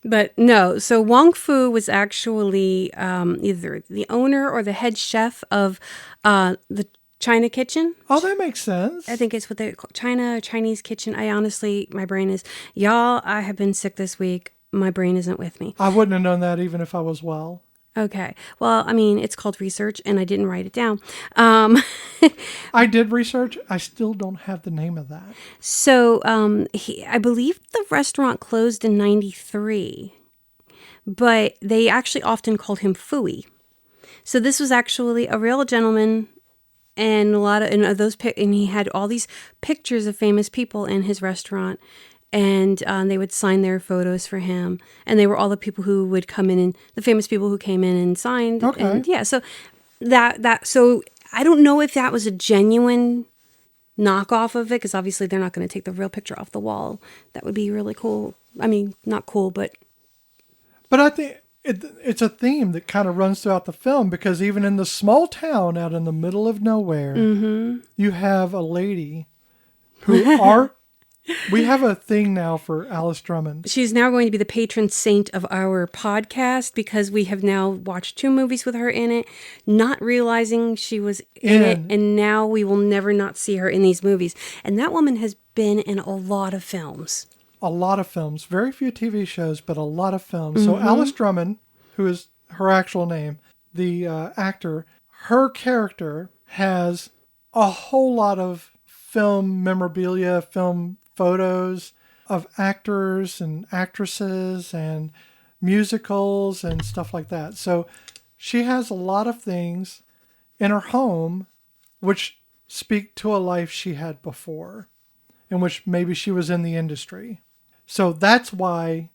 But no, so Wong Fu was actually either the owner or the head chef of the China Kitchen. Oh, that makes sense. I think it's what they call Chinese Kitchen. I honestly, my brain is, y'all, I have been sick this week. My brain isn't with me. I wouldn't have known that even if I was well. Okay. Well, I mean, it's called research and I didn't write it down. I did research. I still don't have the name of that. So I believe the restaurant closed in 93, but they actually often called him Fooey. So this was actually a real gentleman, and and he had all these pictures of famous people in his restaurant, and they would sign their photos for him, and they were all the people who would come in, and the famous people who came in and signed. Okay. And yeah, so so I don't know if that was a genuine knockoff of it, because obviously they're not going to take the real picture off the wall. That would be really cool. I mean, not cool, but I think it's a theme that kind of runs throughout the film, because even in the small town out in the middle of nowhere, you have a lady who we have a thing now for Alice Drummond. she's now going to be the patron saint of our podcast, because we have now watched 2 movies with her in it, not realizing she was in it, and now we will never not see her in these movies. And that woman has been in a lot of films. A lot of films, very few TV shows, but a lot of films. So Alice Drummond, who is her actual name, the actor, her character has a whole lot of film memorabilia, film photos of actors and actresses and musicals and stuff like that. So she has a lot of things in her home which speak to a life she had before, in which maybe she was in the industry. So that's why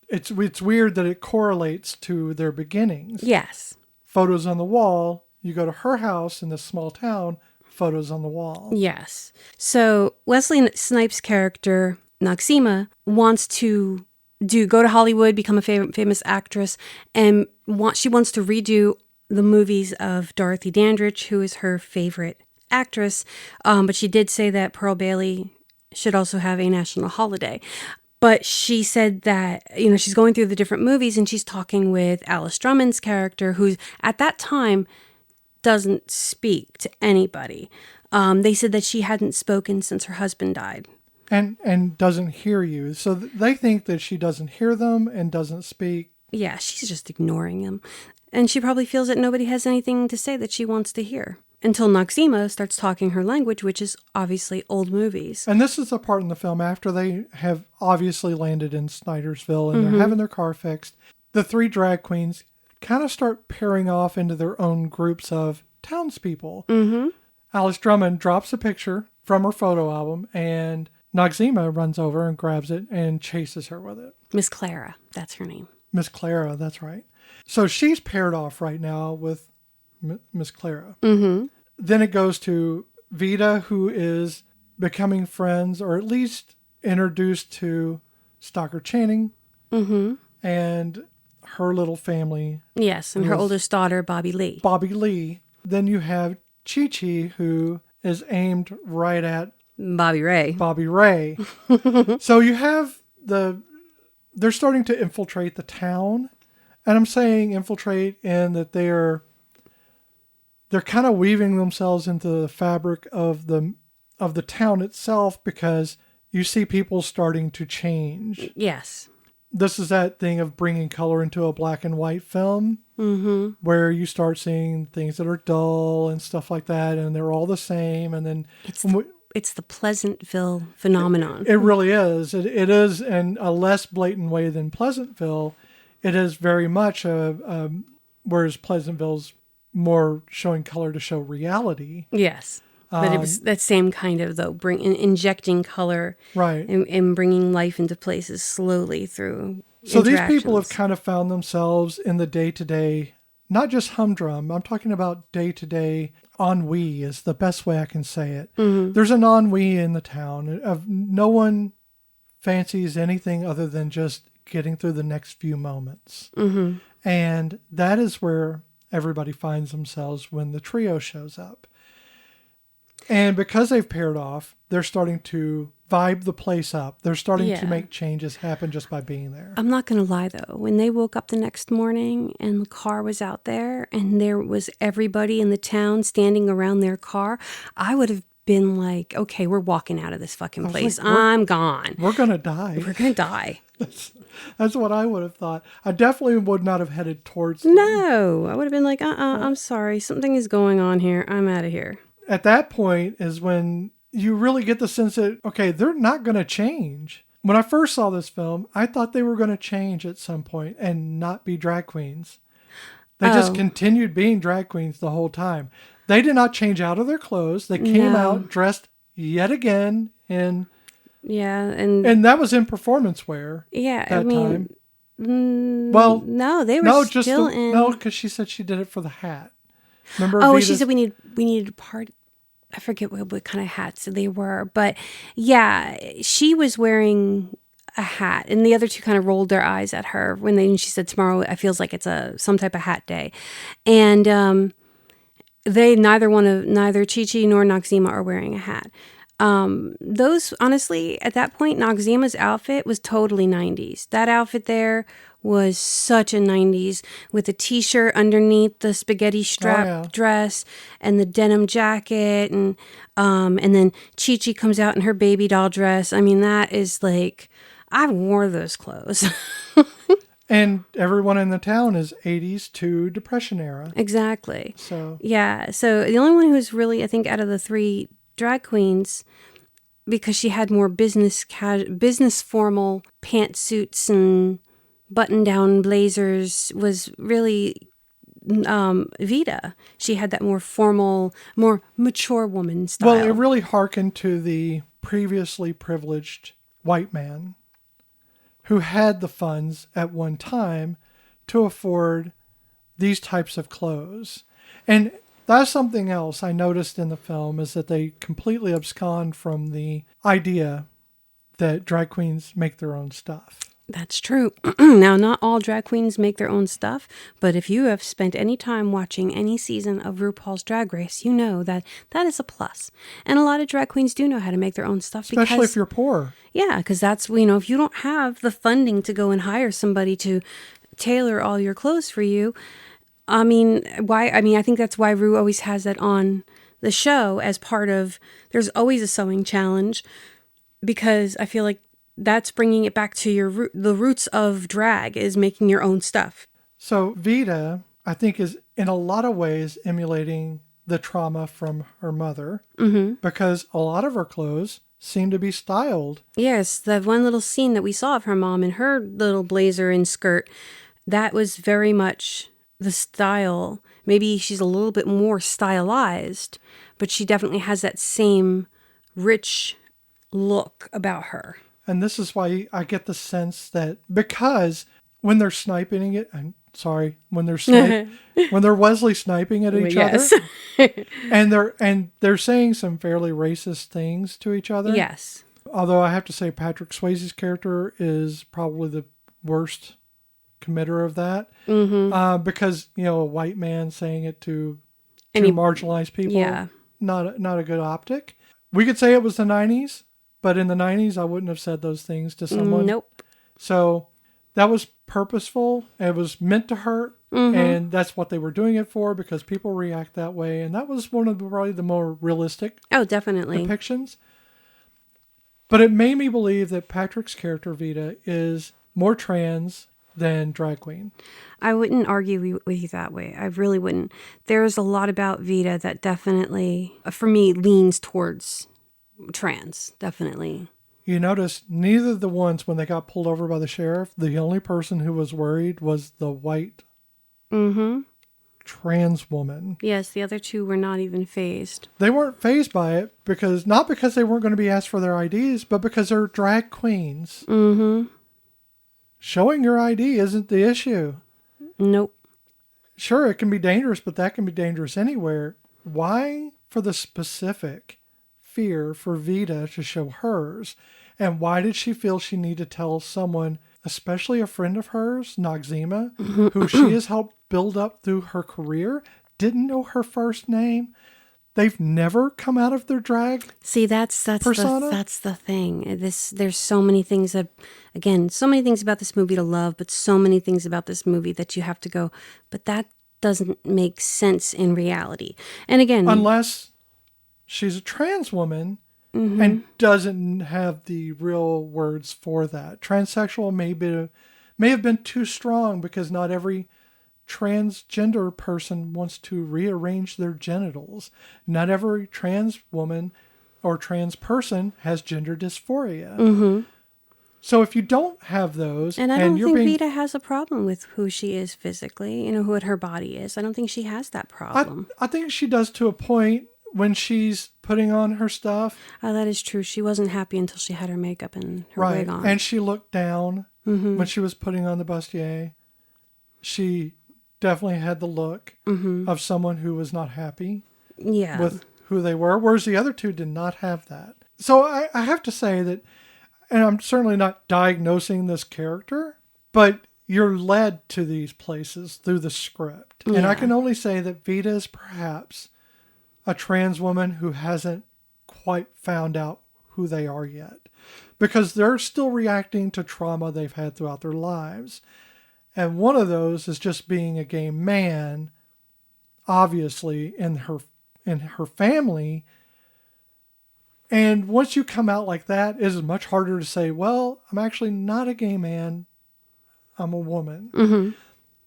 it's weird that it correlates to their beginnings. Yes. Photos on the wall. You go to her house in this small town, photos on the wall. Yes. So Wesley Snipes' character, Noxima, wants to go to Hollywood, become a famous actress, and she wants to redo the movies of Dorothy Dandridge, who is her favorite actress. But she did say that Pearl Bailey should also have a national holiday. But she said that, she's going through the different movies and she's talking with Alice Drummond's character, who at that time doesn't speak to anybody. They said that she hadn't spoken since her husband died. And doesn't hear you. So they think that she doesn't hear them and doesn't speak. Yeah, she's just ignoring them. And she probably feels that nobody has anything to say that she wants to hear. Until Noxima starts talking her language, which is obviously old movies. And this is the part in the film after they have obviously landed in Snydersville and they're having their car fixed. The 3 drag queens kind of start pairing off into their own groups of townspeople. Alice Drummond drops a picture from her photo album and Noxima runs over and grabs it and chases her with it. Miss Clara, that's her name. Miss Clara, that's right. So she's paired off right now with Miss Clara. Then it goes to Vita, who is becoming friends, or at least introduced to Stocker Channing and her little family. Yes, and her oldest daughter, Bobby Lee. Bobby Lee. Then you have Chi Chi, who is aimed right at Bobby Ray. Bobby Ray. So you have they're starting to infiltrate the town. And I'm saying infiltrate in that they're kind of weaving themselves into the fabric of the town itself, because you see people starting to change. Yes. This is that thing of bringing color into a black and white film, where you start seeing things that are dull and stuff like that, and they're all the same. And then it's the Pleasantville phenomenon. It really is. It is in a less blatant way than Pleasantville. It is very much whereas Pleasantville's more showing color to show reality. Yes. But it was that same kind of, though, injecting color, right, and bringing life into places slowly through. So these people have kind of found themselves in the day-to-day, not just humdrum. I'm talking about day-to-day ennui is the best way I can say it. There's an ennui in the town of no one fancies anything other than just getting through the next few moments, and that is where everybody finds themselves when the trio shows up. And because they've paired off, they're starting to vibe the place up. They're starting Yeah. to make changes happen just by being there. I'm not going to lie, though. When they woke up the next morning and the car was out there and there was everybody in the town standing around their car, I would have been like, okay, we're walking out of this fucking place. like, I'm gone. We're going to die. We're going to die. That's what I would have thought. I definitely would not have headed towards them. No, I would have been like, I'm sorry. Something is going on here. I'm out of here. At that point is when you really get the sense that, okay, they're not going to change. When I first saw this film, I thought they were going to change at some point and not be drag queens. They just continued being drag queens the whole time. They did not change out of their clothes. They came out dressed yet again in... Yeah, and that was in performance wear. Yeah, that I mean, time. Well, no, they were still in. No, because she said she did it for the hat. Remember? Oh, Vita's... she said we needed a part. I forget what kind of hats they were, but yeah, she was wearing a hat, and the other two kind of rolled their eyes at her when she said tomorrow. It feels like it's some type of hat day, and neither Chi Chi nor Noxzema are wearing a hat. Those, honestly, at that point, Noxzema's outfit was totally 90s. That outfit there was such a 90s with a t-shirt underneath the spaghetti strap dress and the denim jacket. And then Chi Chi comes out in her baby doll dress. I mean, that is like, I wore those clothes. And everyone in the town is 80s to Depression era. Exactly. So, yeah. So the only one who was really, I think, out of the three drag queens, because she had more business formal pantsuits and button-down blazers, was really Vita. She had that more formal, more mature woman style. Well, it really harkened to the previously privileged white man who had the funds at one time to afford these types of clothes. And that's something else I noticed in the film, is that they completely abscond from the idea that drag queens make their own stuff. That's true. Now, not all drag queens make their own stuff, but if you have spent any time watching any season of RuPaul's Drag Race, you know that is a plus. And a lot of drag queens do know how to make their own stuff. Especially if you're poor. Yeah, because that's, if you don't have the funding to go and hire somebody to tailor all your clothes for you, I think that's why Ru always has that on the show as part of, there's always a sewing challenge, because I feel like that's bringing it back to the roots of drag, is making your own stuff. So Vita, I think, is in a lot of ways emulating the trauma from her mother, because a lot of her clothes seem to be styled. Yes, that one little scene that we saw of her mom in her little blazer and skirt, that was very much the style. Maybe she's a little bit more stylized, but she definitely has that same rich look about her. And this is why I get the sense that, because when they're sniping it, when they're Wesley sniping at each other, and they're saying some fairly racist things to each other. Yes. Although I have to say Patrick Swayze's character is probably the worst committer of that, because a white man saying it to marginalized people, not a good optic. We could say it was the 90s. But in the 90s, I wouldn't have said those things to someone. Nope. So that was purposeful. It was meant to hurt. And that's what they were doing it for, because people react that way. And that was one of probably the more realistic depictions. But it made me believe that Patrick's character, Vita, is more trans than drag queen. I wouldn't argue with you that way. I really wouldn't. There's a lot about Vita that definitely, for me, leans towards trans, definitely. You notice neither of the ones, when they got pulled over by the sheriff, the only person who was worried was the white trans woman. Yes, the other two were not even fazed. They weren't fazed by it, not because they weren't going to be asked for their IDs, but because they're drag queens. Showing your ID isn't the issue. Nope. Sure, it can be dangerous, but that can be dangerous anywhere. Why, for the specific fear for Vita to show hers? And why did she feel she needed to tell someone, especially a friend of hers, Noxzema, who she has helped build up through her career, didn't know her first name? they've never come out of their drag See, that's persona. that's the thing. There's so many things that, again, so many things about this movie to love, but so many things about this movie that you have to go, but that doesn't make sense in reality. And again, Unless she's a trans woman and doesn't have the real words for that. Transsexual may have been too strong because not every transgender person wants to rearrange their genitals. Not every trans woman or trans person has gender dysphoria. So if you don't have those, and I and don't you're think being, Vita has a problem with who she is physically, what her body is. I don't think she has that problem. I think she does to a point when she's putting on her stuff, Oh, that is true. She wasn't happy until she had her makeup and her right? wig on. And she looked down when she was putting on the bustier. She definitely had the look of someone who was not happy Yeah. with who they were, whereas the other two did not have that. So I have to say that, and I'm certainly not diagnosing this character, but you're led to these places through the script. And I Yeah. can only say that Vita is perhaps a trans woman who hasn't quite found out who they are yet, because they're still reacting to trauma they've had throughout their lives. And one of those is just being a gay man, obviously, in her family. And once you come out like that, it is much harder to say, well, I'm actually not a gay man, I'm a woman.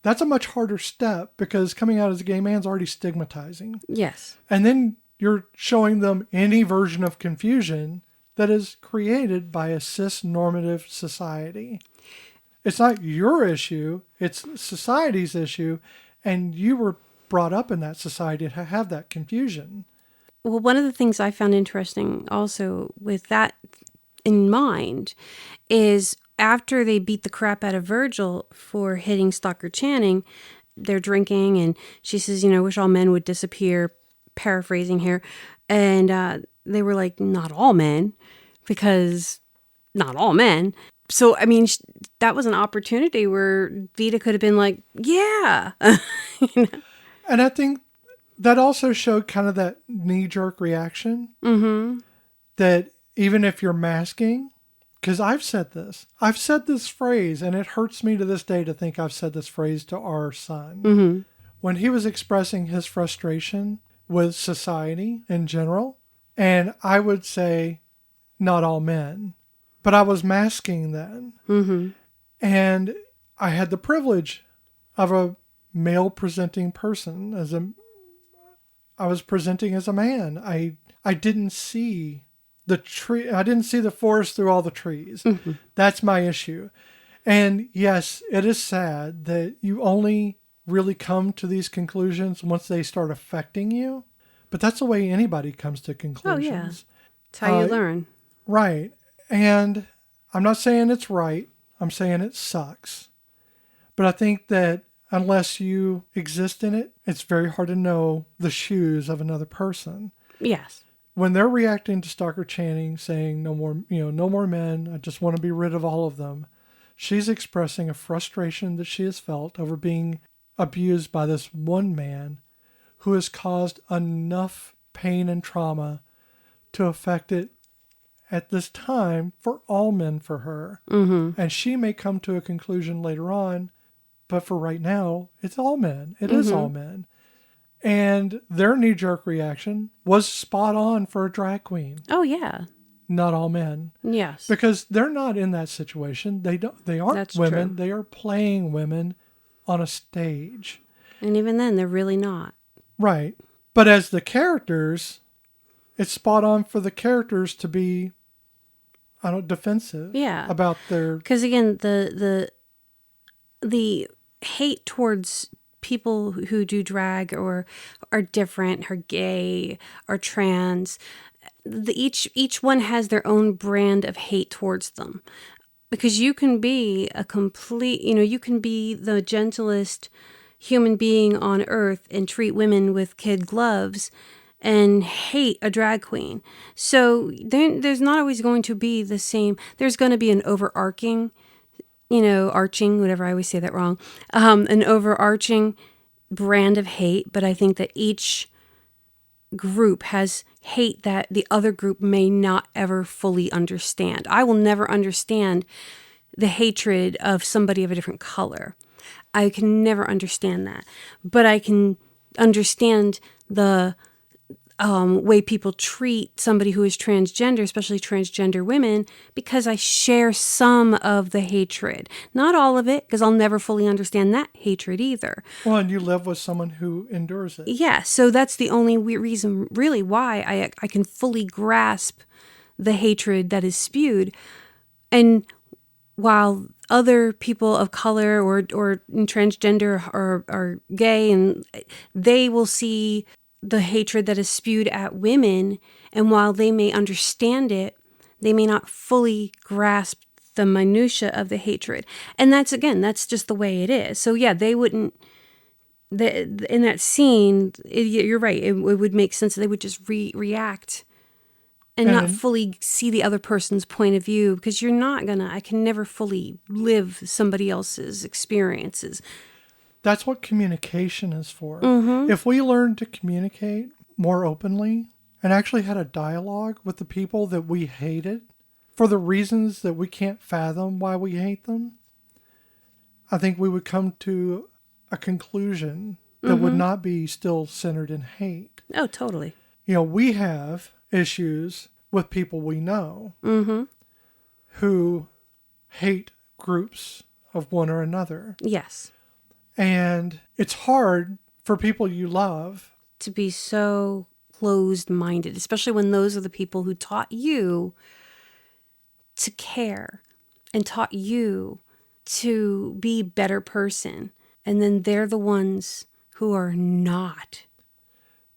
That's a much harder step because coming out as a gay man is already stigmatizing. Yes. And then you're showing them any version of confusion that is created by a cis-normative society. It's not your issue, it's society's issue, and you were brought up in that society to have that confusion. Well, one of the things I found interesting also with that in mind is after they beat the crap out of Virgil for hitting Stalker Channing, they're drinking and she says, wish all men would disappear, paraphrasing here. And they were like, not all men, because not all men. So, I mean, that was an opportunity where Vita could have been like, yeah. And I think that also showed kind of that knee-jerk reaction. That even if you're masking, because I've said this phrase, and it hurts me to this day to think I've said this phrase to our son. When he was expressing his frustration with society in general, and I would say, not all men, but I was masking then. And I had the privilege of a male presenting person. I was presenting as a man. I didn't see the tree. I didn't see the forest through all the trees. That's my issue. And yes, it is sad that you only really come to these conclusions once they start affecting you. But that's the way anybody comes to conclusions. Oh, yeah. It's how you learn. Right. And I'm not saying it's right. I'm saying it sucks. But I think that unless you exist in it, it's very hard to know the shoes of another person. Yes. When they're reacting to Stalker Channing saying no more men, I just want to be rid of all of them, she's expressing a frustration that she has felt over being abused by this one man who has caused enough pain and trauma to affect it at this time for all men for her. And she may come to a conclusion later on, but for right now, it's all men. It is all men. And their knee-jerk reaction was spot on for a drag queen. Oh, yeah. Not all men. Yes. Because they're not in that situation. They aren't That's women. true. They are playing women on a stage. And even then, they're really not. Right. But as the characters, it's spot on for the characters to be, defensive. Yeah. About their... Because again, the hate towards people who do drag or are different, are gay, are trans, each one has their own brand of hate towards them. Because you can be you can be the gentlest human being on earth and treat women with kid gloves and hate a drag queen. So there's not always going to be the same. There's going to be an overarching, arching, whatever, I always say that wrong, an overarching brand of hate. But I think that each group has hate that the other group may not ever fully understand. I will never understand the hatred of somebody of a different color. I can never understand that. But I can understand the way people treat somebody who is transgender, especially transgender women, because I share some of the hatred. Not all of it, because I'll never fully understand that hatred either. Well, and you live with someone who endures it. Yeah, so that's the only reason really why I can fully grasp the hatred that is spewed. And while other people of color or transgender are gay, and they will see the hatred that is spewed at women, and while they may understand it, they may not fully grasp the minutia of the hatred. And that's just the way it is. So yeah, they wouldn't, in that scene, you're right, it would make sense that they would just react and not fully see the other person's point of view, because I can never fully live somebody else's experiences. That's what communication is for. Mm-hmm. If we learned to communicate more openly and actually had a dialogue with the people that we hated for the reasons that we can't fathom why we hate them, I think we would come to a conclusion that would not be still centered in hate. Oh, totally. We have issues with people we know who hate groups of one or another. Yes. And it's hard for people you love to be so closed-minded, especially when those are the people who taught you to care and taught you to be a better person. And then they're the ones who are not.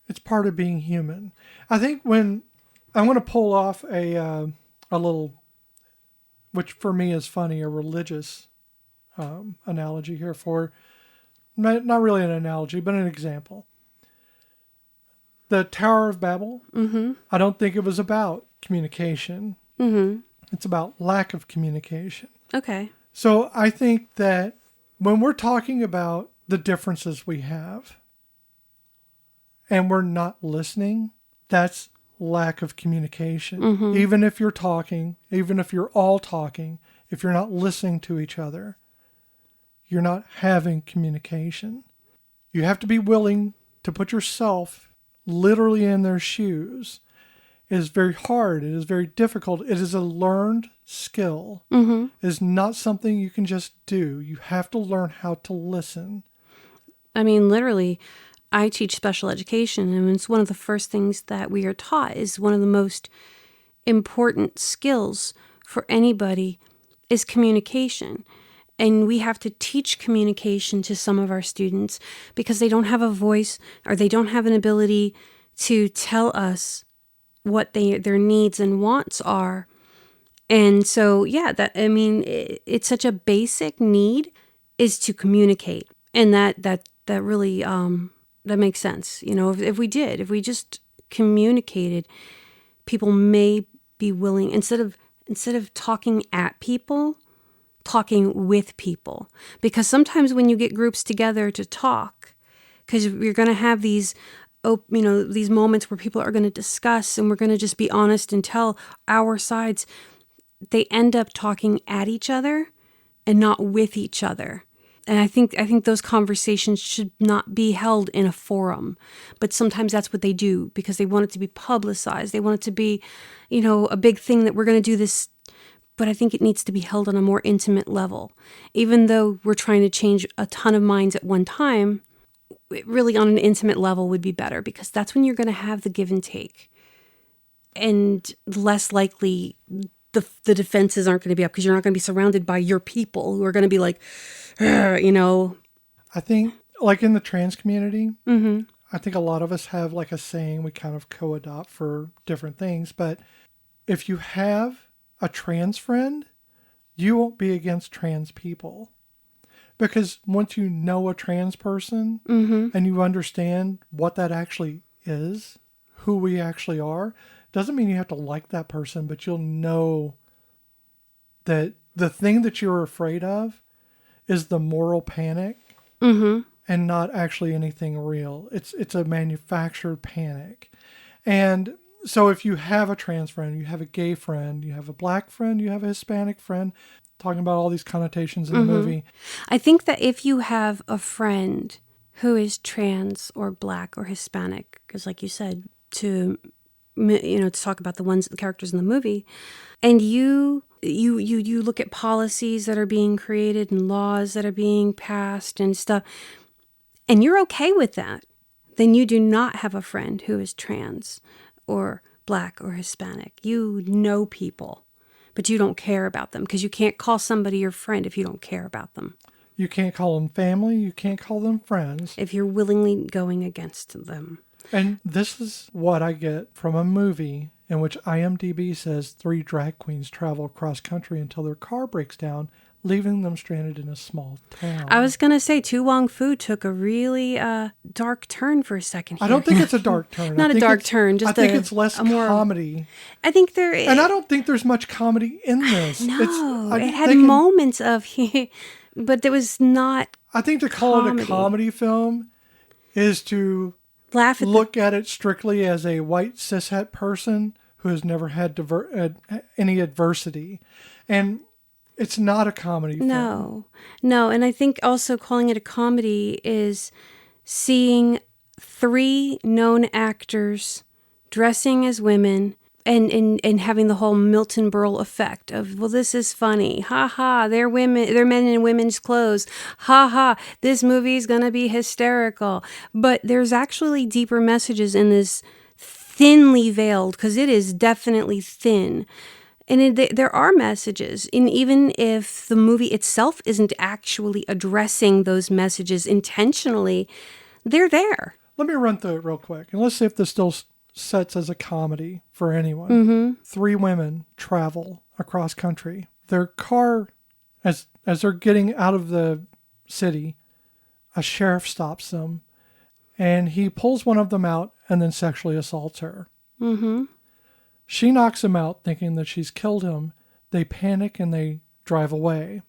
It's part of being human. I think when I'm going to pull off a little, which for me is funny, a religious analogy here for, not really an analogy, but an example. The Tower of Babel, I don't think it was about communication. Mm-hmm. It's about lack of communication. Okay. So I think that when we're talking about the differences we have and we're not listening, that's lack of communication. Mm-hmm. Even if you're talking, even if you're all talking, if you're not listening to each other, you're not having communication. You have to be willing to put yourself literally in their shoes. It is very hard. It is very difficult. It is a learned skill. Mm-hmm. It is not something you can just do. You have to learn how to listen. I mean, literally, I teach special education, and it's one of the first things that we are taught is one of the most important skills for anybody is communication. And we have to teach communication to some of our students because they don't have a voice or they don't have an ability to tell us what their needs and wants are. And so, yeah, it's such a basic need is to communicate. And that really, that makes sense. If we just communicated, people may be willing, instead of talking at people, talking with people. Because sometimes when you get groups together to talk, because you're going to have these moments where people are going to discuss and we're going to just be honest and tell our sides, they end up talking at each other and not with each other. And I think those conversations should not be held in a forum, but sometimes that's what they do because they want it to be publicized. They want it to be, a big thing that we're going to do this. But I think it needs to be held on a more intimate level. Even though we're trying to change a ton of minds at one time, it really on an intimate level would be better because that's when you're going to have the give and take. And less likely the defenses aren't going to be up because you're not going to be surrounded by your people who are going to be like, I think like in the trans community, I think a lot of us have like a saying we kind of co-adopt for different things. But if you have a trans friend, you won't be against trans people. Because once you know a trans person and you understand what that actually is, who we actually are, doesn't mean you have to like that person, but you'll know that the thing that you're afraid of is the moral panic and not actually anything real. It's a manufactured panic. And so if you have a trans friend, you have a gay friend, you have a black friend, you have a Hispanic friend, talking about all these connotations in the movie. I think that if you have a friend who is trans or black or Hispanic, because like you said, to talk about the characters in the movie, and you look at policies that are being created and laws that are being passed and stuff, and you're okay with that, then you do not have a friend who is trans or black or Hispanic. You know people, but you don't care about them because you can't call somebody your friend if you don't care about them. You can't call them family. You can't call them friends. If you're willingly going against them. And this is what I get from a movie in which IMDb says 3 drag queens travel across country until their car breaks down, leaving them stranded in a small town. I was going to say, Wong Fu took a really dark turn for a second here. I don't think it's a dark turn. Not a dark turn. Just I think it's less comedy. I think there is. And I don't think there's much comedy in this. No, it had moments of... But there was not I think to call it a comedy film is to look at it strictly as a white cishet person who has never had any adversity. And it's not a comedy film. No. And I think also calling it a comedy is seeing 3 known actors dressing as women and having the whole Milton Berle effect of, well, this is funny. Ha ha, they're women, they're men in women's clothes. Ha ha, this movie's gonna be hysterical. But there's actually deeper messages in this thinly veiled, because it is definitely thin. And there are messages, and even if the movie itself isn't actually addressing those messages intentionally, they're there. Let me run through it real quick, and let's see if this still sets as a comedy for anyone. 3 women travel across country. Their car, as they're getting out of the city, a sheriff stops them, and he pulls one of them out and then sexually assaults her. She knocks him out thinking that she's killed him. They panic and they drive away.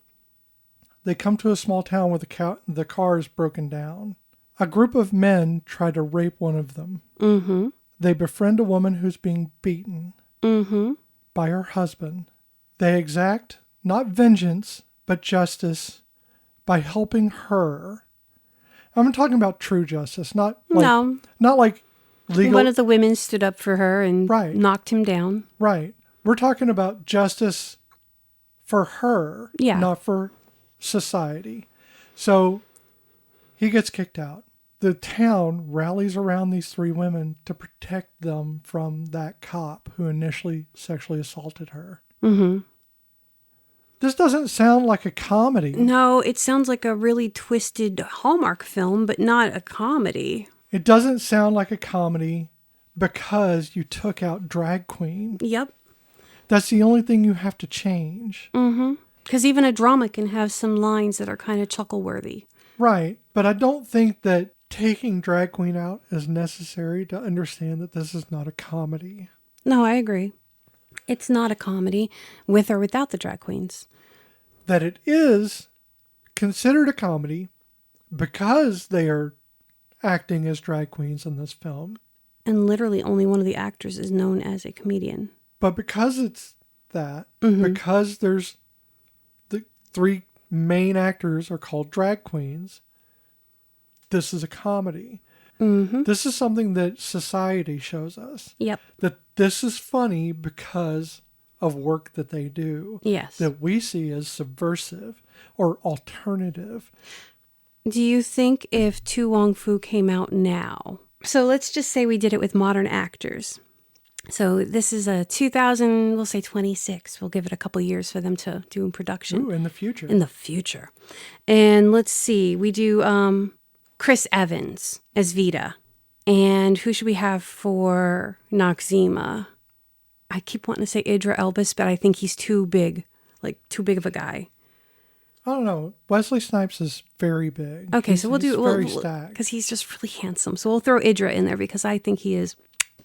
They come to a small town where the car is broken down. A group of men try to rape one of them. They befriend a woman who's being beaten by her husband. They exact not vengeance, but justice by helping her. I'm talking about true justice, not like legal. One of the women stood up for her and knocked him down. Right. We're talking about justice for her, not for society. So he gets kicked out. The town rallies around these 3 women to protect them from that cop who initially sexually assaulted her. This doesn't sound like a comedy. No, it sounds like a really twisted Hallmark film, but not a comedy. It doesn't sound like a comedy because you took out drag queen. Yep. That's the only thing you have to change. Because even a drama can have some lines that are kind of chuckle-worthy. Right. But I don't think that taking drag queen out is necessary to understand that this is not a comedy. No, I agree. It's not a comedy with or without the drag queens. That it is considered a comedy because they are acting as drag queens in this film. And literally only one of the actors is known as a comedian. But because it's that, because there's the 3 main actors are called drag queens, this is a comedy. This is something that society shows us. Yep. That this is funny because of work that they do. Yes. That we see as subversive or alternative. Do you think if Wong Fu came out now, so let's just say we did it with modern actors. So this is a 2000, we'll say 26. We'll give it a couple years for them to do in production. Ooh, in the future. In the future. And let's see, we do Chris Evans as Vita. And who should we have for Noxzema? I keep wanting to say Idris Elba, but I think he's too big of a guy. I don't know. Wesley Snipes is very big. Okay, so we'll do very stacked because he's just really handsome. So we'll throw Idris in there because I think he is.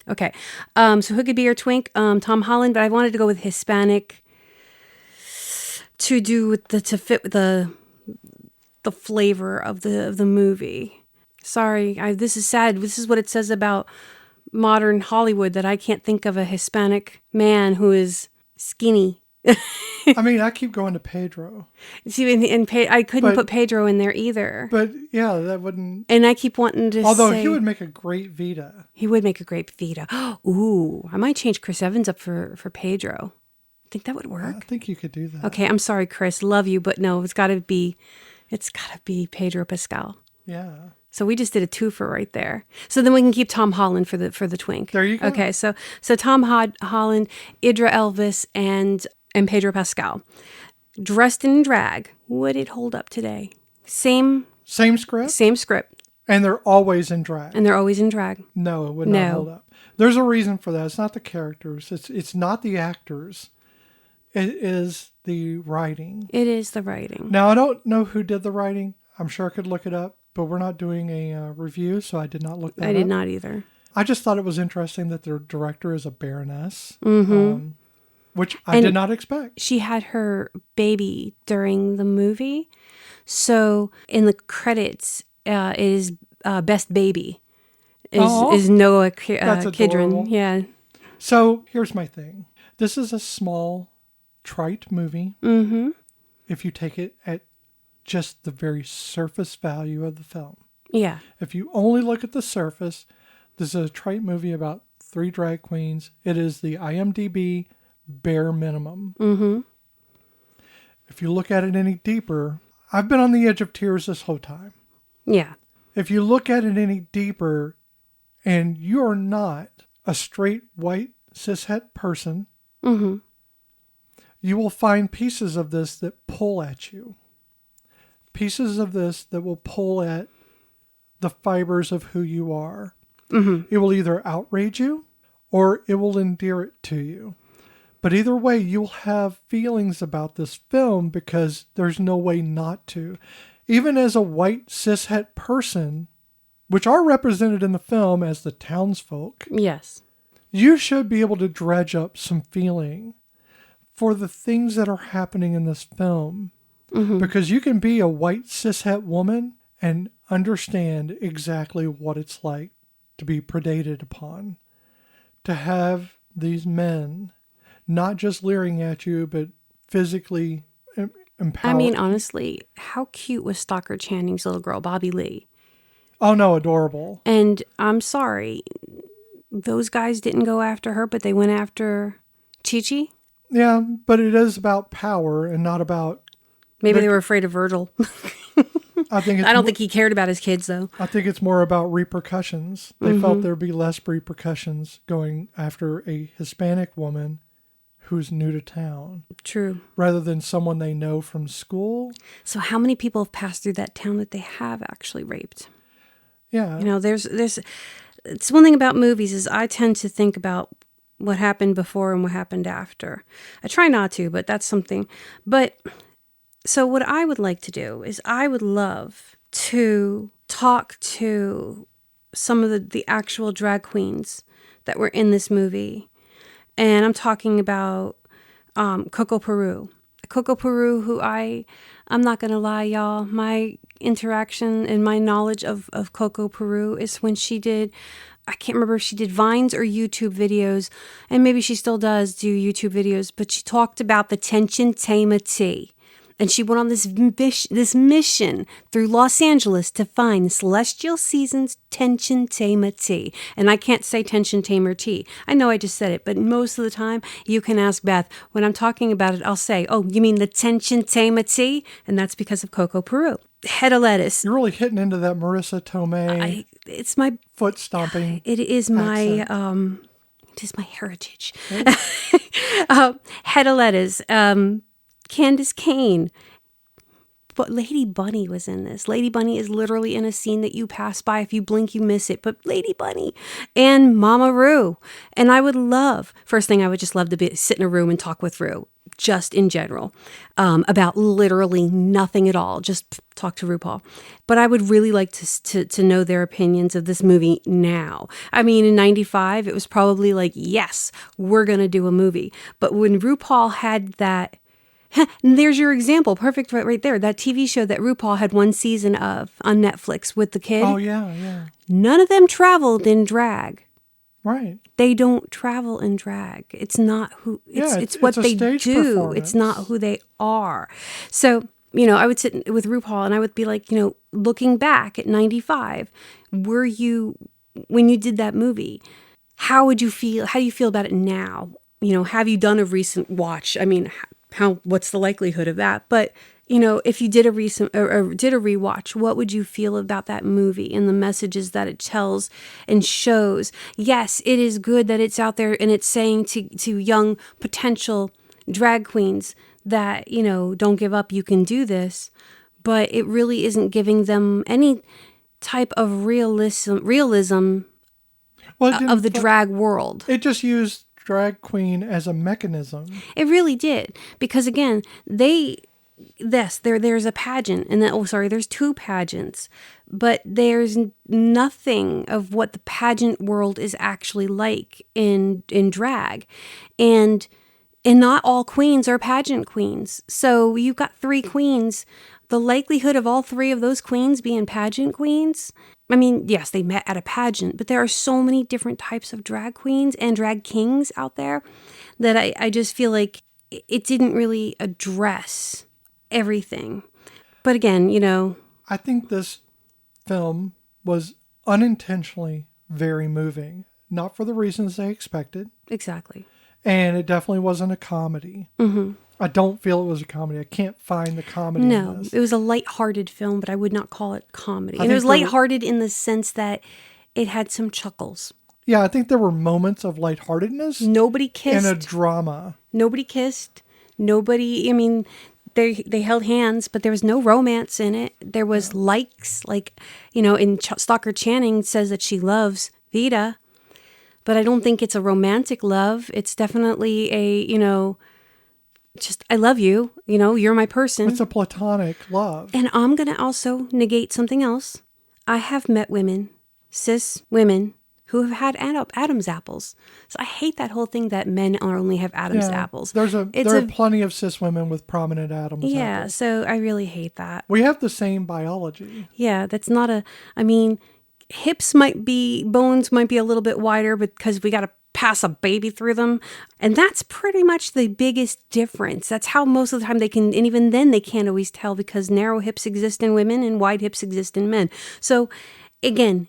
Okay, so who could be your twink? Tom Holland, but I wanted to go with Hispanic to fit with the flavor of the movie. Sorry, this is sad. This is what it says about modern Hollywood, that I can't think of a Hispanic man who is skinny. I mean, I keep going to Pedro. See, I couldn't put Pedro in there either. But yeah, that wouldn't. And I keep wanting to Although say, he would make a great Vita. He would make a great Vita. Ooh, I might change Chris Evans up for Pedro. Think that would work? I think you could do that. Okay, I'm sorry, Chris. Love you, but no, it's got to be Pedro Pascal. Yeah. So we just did a twofer right there. So then we can keep Tom Holland for the twink. There you go. Okay, so Tom Holland, Idra Elvis, and Pedro Pascal, dressed in drag. Would it hold up today? Same script. Same script. And they're always in drag. And they're always in drag. No, it would not hold up. There's a reason for that. It's not the characters. It's not the actors. It is the writing. It is the writing. Now, I don't know who did the writing. I'm sure I could look it up, but we're not doing a review, so I did not look that up. I did not either. I just thought it was interesting that their director is a baroness, which I did not expect. She had her baby during the movie. So in the credits is Best Baby is Noah Kidron. Adorable. Yeah. So here's my thing. This is a small, trite movie. Mm-hmm. If you take it at just the very surface value of the film. Yeah. If you only look at the surface, this is a trite movie about 3 drag queens. It is the IMDb bare minimum. Mm-hmm. If you look at it any deeper, I've been on the edge of tears this whole time. Yeah. If you look at it any deeper and you are not a straight white cishet person, mm-hmm. you will find pieces of this that pull at you. Pieces of this that will pull at the fibers of who you are. Mm-hmm. It will either outrage you or it will endear it to you. But either way, you'll have feelings about this film because there's no way not to. Even as a white cishet person, which are represented in the film as the townsfolk, yes, you should be able to dredge up some feeling for the things that are happening in this film. Mm-hmm. Because you can be a white cishet woman and understand exactly what it's like to be predated upon. To have these men not just leering at you, but physically empowered. I mean, honestly, how cute was Stalker Channing's little girl, Bobby Lee? Oh, no, adorable. And I'm sorry, those guys didn't go after her, but they went after Chi-Chi? Yeah, but it is about power and not about... Maybe they were afraid of Virgil. I don't think he cared about his kids, though. I think it's more about repercussions. They felt there'd be less repercussions going after a Hispanic woman who's new to town. True. Rather than someone they know from school. So how many people have passed through that town that they have actually raped? Yeah. You know, there's it's one thing about movies is I tend to think about what happened before and what happened after. I try not to, but that's something. But so what I would like to do is I would love to talk to some of the actual drag queens that were in this movie. And I'm talking about Coco Peru. Coco Peru, who I'm not going to lie, y'all, my interaction and my knowledge of Coco Peru is when she did, I can't remember if she did Vines or YouTube videos, and maybe she still does do YouTube videos, but she talked about the Tension Tama tea. And she went on this mission through Los Angeles to find Celestial Seasons Tension Tamer tea. And I can't say Tension Tamer tea. I know I just said it, but most of the time you can ask Beth. When I'm talking about it, I'll say, oh, you mean the Tension Tamer tea? And that's because of Coco Peru. Head of lettuce. You're really hitting into that Marissa Tomei. It's my foot stomping. It is my it is my heritage. Head of lettuce. Candace Kane. But Lady Bunny was in this. Lady Bunny is literally in a scene that you pass by. If you blink, you miss it. But Lady Bunny and Mama Rue. And I would love, first thing I would just love to sit in a room and talk with Rue, just in general, about literally nothing at all. Just talk to RuPaul. But I would really like to know their opinions of this movie now. I mean, in 95, it was probably like, yes, we're going to do a movie. But when RuPaul had that, And there's your example. Perfect right there. That TV show that RuPaul had one season of on Netflix with the kid. Oh, yeah. None of them traveled in drag. Right. They don't travel in drag. It's not who, it's what a they stage do. performance. It's not who they are. So, I would sit with RuPaul and I would be like, looking back at 95, when you did that movie, how would you feel? How do you feel about it now? Have you done a recent watch? I mean, what's the likelihood of that? But, if you did a recent or did a rewatch, what would you feel about that movie and the messages that it tells and shows? Yes, it is good that it's out there and it's saying to young potential drag queens that, don't give up, you can do this. But it really isn't giving them any type of realism of the drag world. It just used drag queen as a mechanism. It really did. Because again, there's a pageant and there's two pageants, but there's nothing of what the pageant world is actually like in drag. And not all queens are pageant queens. So you've got 3 queens. The likelihood of all 3 of those queens being pageant queens, I mean, yes, they met at a pageant, but there are so many different types of drag queens and drag kings out there that I just feel like it didn't really address everything. But again, I think this film was unintentionally very moving, not for the reasons they expected. Exactly. And it definitely wasn't a comedy. Mm-hmm. I don't feel it was a comedy. I can't find the comedy in this. It was a lighthearted film, but I would not call it comedy. And it was lighthearted in the sense that it had some chuckles. Yeah, I think there were moments of lightheartedness. Nobody kissed. And a drama. Nobody kissed. Nobody, they held hands, but there was no romance in it. There was likes, in Stalker Channing says that she loves Vita, but I don't think it's a romantic love. It's definitely a, just, I love you, you're my person. It's a platonic love. And I'm going to also negate something else. I have met women, cis women, who have had Adam's apples. So I hate that whole thing that men only have Adam's apples. There are plenty of cis women with prominent Adam's apples. Yeah, so I really hate that. We have the same biology. Yeah, that's not bones might be a little bit wider because we got to pass a baby through them. And that's pretty much the biggest difference. That's how most of the time they can, and even then they can't always tell because narrow hips exist in women and wide hips exist in men. So again,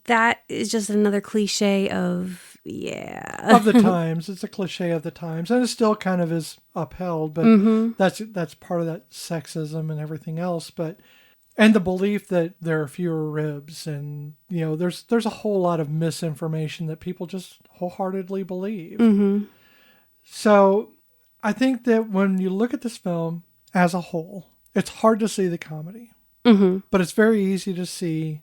that is just another cliche of the times. It's a cliche of the times, and it still kind of is upheld. But that's part of that sexism and everything else. And the belief that there are fewer ribs, and there's a whole lot of misinformation that people just wholeheartedly believe. Mm-hmm. So I think that when you look at this film as a whole, it's hard to see the comedy, but it's very easy to see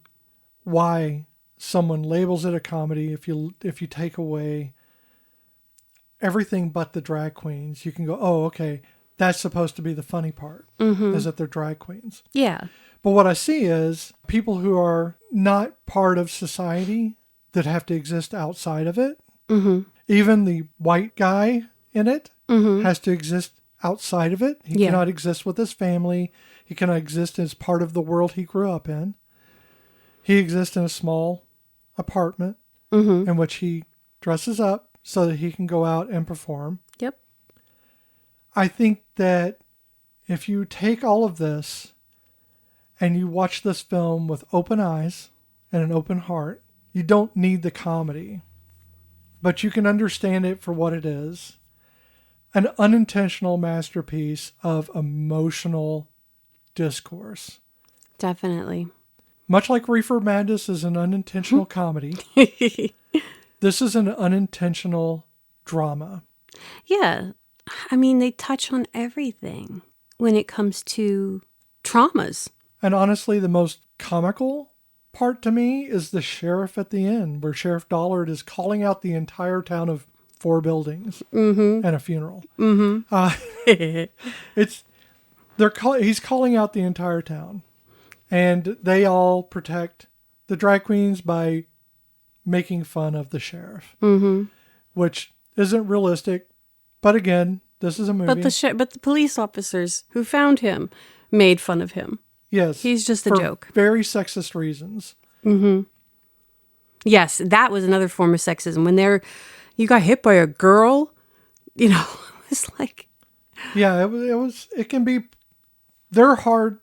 why someone labels it a comedy. If you take away everything but the drag queens, you can go, oh, okay, that's supposed to be the funny part, is that they're drag queens. Yeah. But what I see is people who are not part of society that have to exist outside of it. Mm-hmm. Even the white guy in it has to exist outside of it. He cannot exist with his family. He cannot exist as part of the world he grew up in. He exists in a small apartment in which he dresses up so that he can go out and perform. Yep. I think that if you take all of this and you watch this film with open eyes and an open heart, you don't need the comedy, but you can understand it for what it is. An unintentional masterpiece of emotional discourse. Definitely. Much like Reefer Madness is an unintentional comedy, this is an unintentional drama. Yeah. They touch on everything when it comes to traumas. And honestly, the most comical part to me is the sheriff at the end, where Sheriff Dollard is calling out the entire town of 4 buildings and a funeral. He's calling out the entire town. And they all protect the drag queens by making fun of the sheriff, which isn't realistic. But again, This is a movie. But the police officers who found him made fun of him. Yes. He's just a for joke. Very sexist reasons. Yes, that was another form of sexism. When you got hit by a girl, it's like... Yeah, it can be, there are hard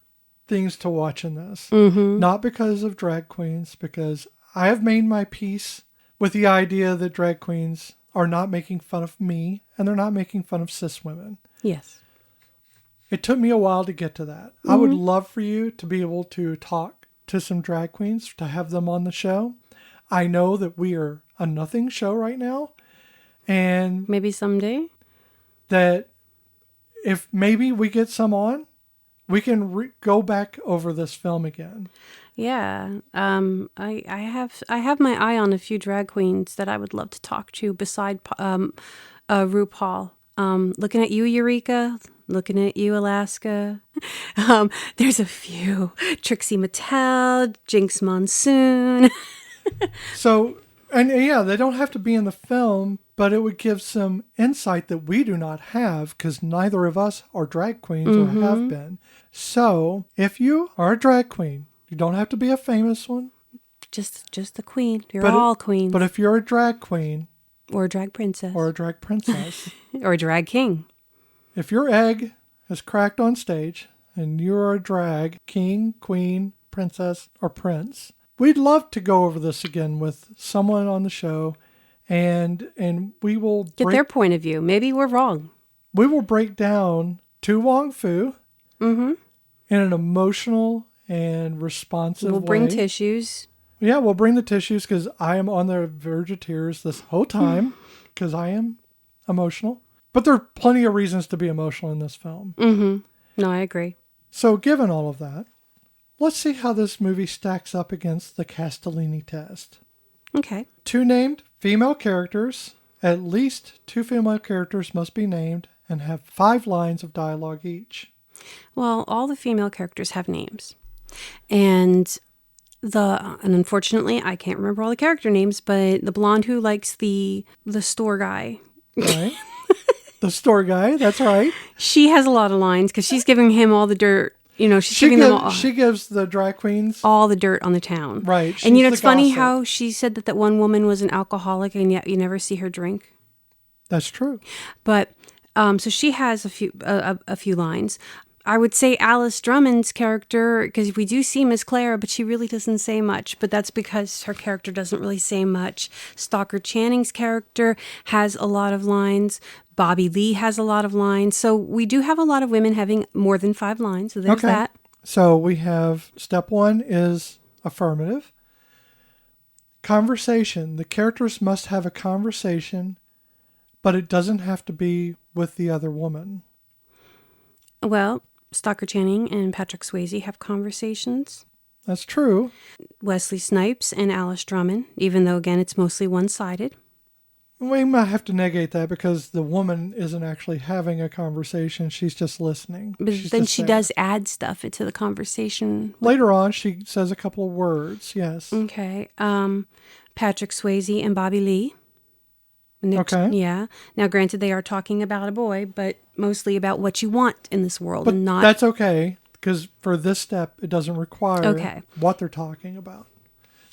things to watch in this. Not because of drag queens, because I have made my peace with the idea that drag queens are not making fun of me and they're not making fun of cis women. Yes. It took me a while to get to that. I would love for you to be able to talk to some drag queens, to have them on the show. I know that we are a nothing show right now. And maybe someday. That if maybe we get some on, we can go back over this film again. Yeah. I have my eye on a few drag queens that I would love to talk to beside RuPaul. Looking at you, Eureka. Looking at you, Alaska. There's a few. Trixie Mattel, Jinx Monsoon. So, and yeah, they don't have to be in the film, but it would give some insight that we do not have because neither of us are drag queens or have been. So, if you are a drag queen, you don't have to be a famous one. Just the queen. You're all queens. But if you're a drag queen. Or a drag princess. Or a drag princess. Or a drag king. If your egg is cracked on stage and you're a drag king, queen, princess, or prince, we'd love to go over this again with someone on the show, and we will get their point of view. Maybe we're wrong. We will break down To Wong Fu in an emotional and responsive way. We'll bring tissues. Yeah, we'll bring the tissues because I am on the verge of tears this whole time because I am emotional. But there are plenty of reasons to be emotional in this film. No, I agree. So given all of that, let's see how this movie stacks up against the Castellini test. Okay. 2 named female characters. At least 2 female characters must be named and have 5 lines of dialogue each. Well, all the female characters have names. And unfortunately, I can't remember all the character names, but the blonde who likes the store guy. Right. The store guy, that's right. She has a lot of lines because she's giving him all the dirt. She's giving them all. She gives the drag queens all the dirt on the town. Right. And it's funny how she said that one woman was an alcoholic and yet you never see her drink. That's true. But so she has a few lines. I would say Alice Drummond's character, because we do see Miss Clara, but she really doesn't say much. But that's because her character doesn't really say much. Stalker Channing's character has a lot of lines. Bobby Lee has a lot of lines. So we do have a lot of women having more than 5 lines. So there's that. So we have step 1 is affirmative. Conversation. The characters must have a conversation, but it doesn't have to be with the other woman. Well, Stalker Channing and Patrick Swayze have conversations. That's true. Wesley Snipes and Alice Drummond, even though, again, it's mostly one-sided. We might have to negate that because the woman isn't actually having a conversation. She's just listening. But then she does add stuff into the conversation. Later on, she says a couple of words, yes. Okay. Patrick Swayze and Bobby Lee. Okay. Yeah. Now, granted, they are talking about a boy, but mostly about what you want in this world. But and not. That's okay, because for this step, it doesn't require what they're talking about.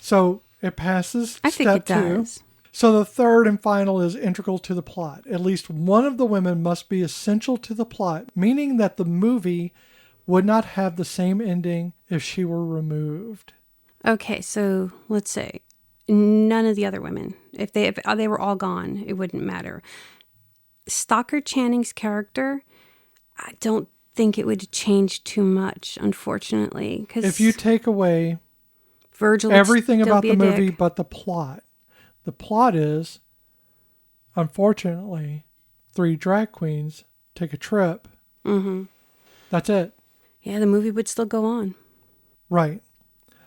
So it passes I step think it 2. does. So the third and final is integral to the plot. At least one of the women must be essential to the plot, meaning that the movie would not have the same ending if she were removed. Okay, so let's say none of the other women. If they were all gone, it wouldn't matter. Stalker Channing's character, I don't think it would change too much, unfortunately. Cause if you take away Virgil everything about the movie dick. but the plot is, unfortunately, 3 drag queens take a trip. Mm-hmm. That's it. Yeah, the movie would still go on. Right.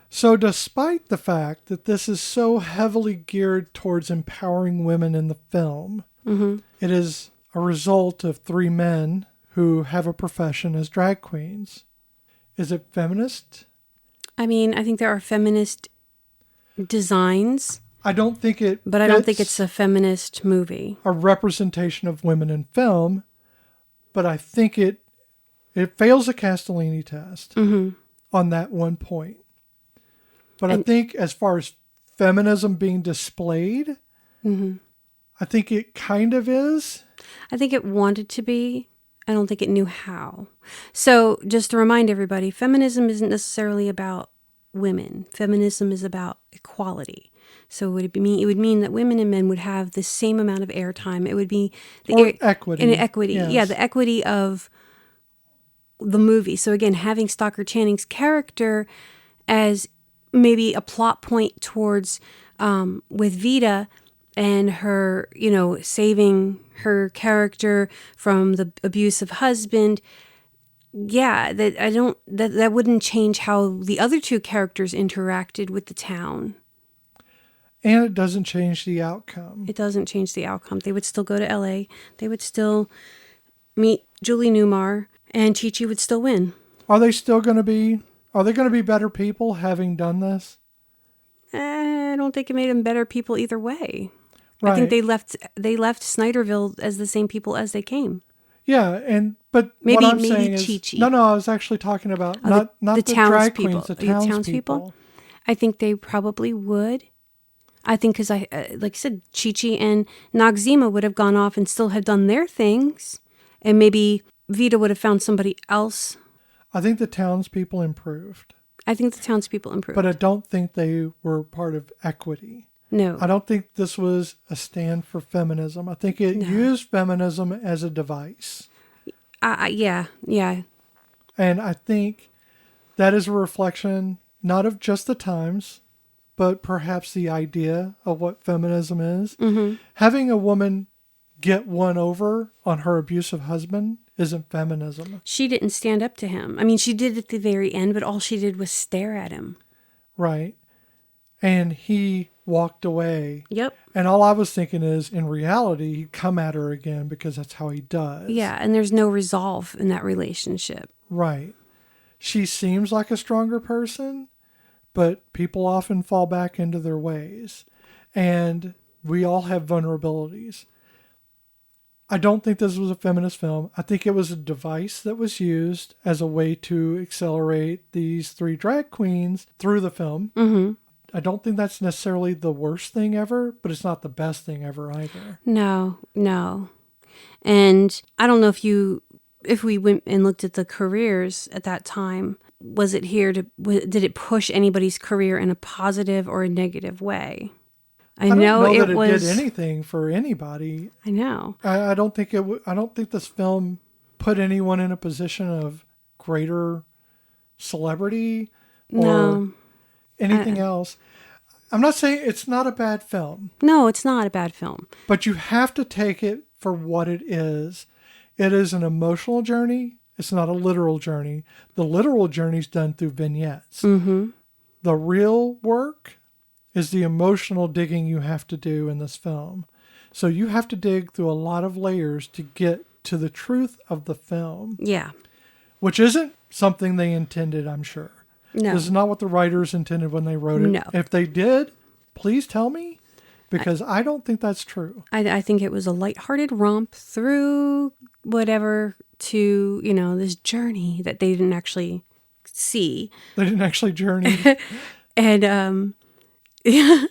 So despite the fact that this is so heavily geared towards empowering women in the film, it is a result of 3 men who have a profession as drag queens. Is it feminist? I mean, I think there are feminist designs. I don't think But I don't think it's a feminist movie. A representation of women in film, but I think it fails the Castellini test on that one point. But I think as far as feminism being displayed, I think it kind of is. I think it wanted to be. I don't think it knew how. So just to remind everybody, feminism isn't necessarily about women. Feminism is about equality. So it would mean that women and men would have the same amount of airtime. It would be equity. And equity. Yes. Yeah, the equity of the movie. So again, having Stockard Channing's character as maybe a plot point towards with Vita and her, saving her character from the abusive husband. Yeah, that wouldn't change how the other two characters interacted with the town. And it doesn't change the outcome. It doesn't change the outcome. They would still go to LA. They would still meet Julie Newmar, and Chi-Chi would still win. Are they going to be better people having done this? I don't think it made them better people either way. Right. I think they left Snyderville as the same people as they came. Yeah, but maybe, what I'm saying is Chi-Chi. No, I was actually talking about not the drag queens, the townspeople. I think they probably would. I think because like I said, Chi-Chi and Noxzema would have gone off and still have done their things, and maybe Vita would have found somebody else. I think the townspeople improved. But I don't think they were part of equity. No. I don't think this was a stand for feminism. I think it used feminism as a device. Yeah. And I think that is a reflection not of just the times, but perhaps the idea of what feminism is. Mm-hmm. Having a woman get one over on her abusive husband isn't feminism. She didn't stand up to him. I mean, she did at the very end, but all she did was stare at him. Right. And he walked away. Yep. And all I was thinking is, in reality, he'd come at her again because that's how he does. Yeah, and there's no resolve in that relationship. Right. She seems like a stronger person, but people often fall back into their ways. And we all have vulnerabilities. I don't think this was a feminist film. I think it was a device that was used as a way to accelerate these three drag queens through the film. Mm-hmm. I don't think that's necessarily the worst thing ever, but it's not the best thing ever either. No. And I don't know if we went and looked at the careers at that time, was it here did it push anybody's career in a positive or a negative way? I don't know that it did anything for anybody. I know. I don't think I don't think this film put anyone in a position of greater celebrity or anything else. I'm not saying it's not a bad film. No, it's not a bad film. But you have to take it for what it is. It is an emotional journey. It's not a literal journey. The literal journey is done through vignettes. Mm-hmm. The real work is the emotional digging you have to do in this film. So you have to dig through a lot of layers to get to the truth of the film. Yeah. Which isn't something they intended, I'm sure. No. This is not what the writers intended when they wrote it. No. If they did, please tell me, because I don't think that's true. I think it was a lighthearted romp through whatever to, this journey that they didn't actually see. They didn't actually journey. And, yeah,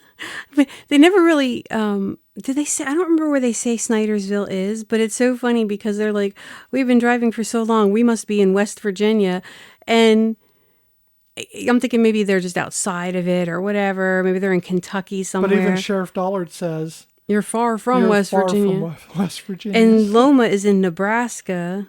but they never really, did they say, I don't remember where they say Snydersville is, but it's so funny because they're like, we've been driving for so long, we must be in West Virginia. And I'm thinking maybe they're just outside of it or whatever. Maybe they're in Kentucky somewhere. But even Sheriff Dollard says, you're far from West Virginia. From West Virginia. And Loma is in Nebraska.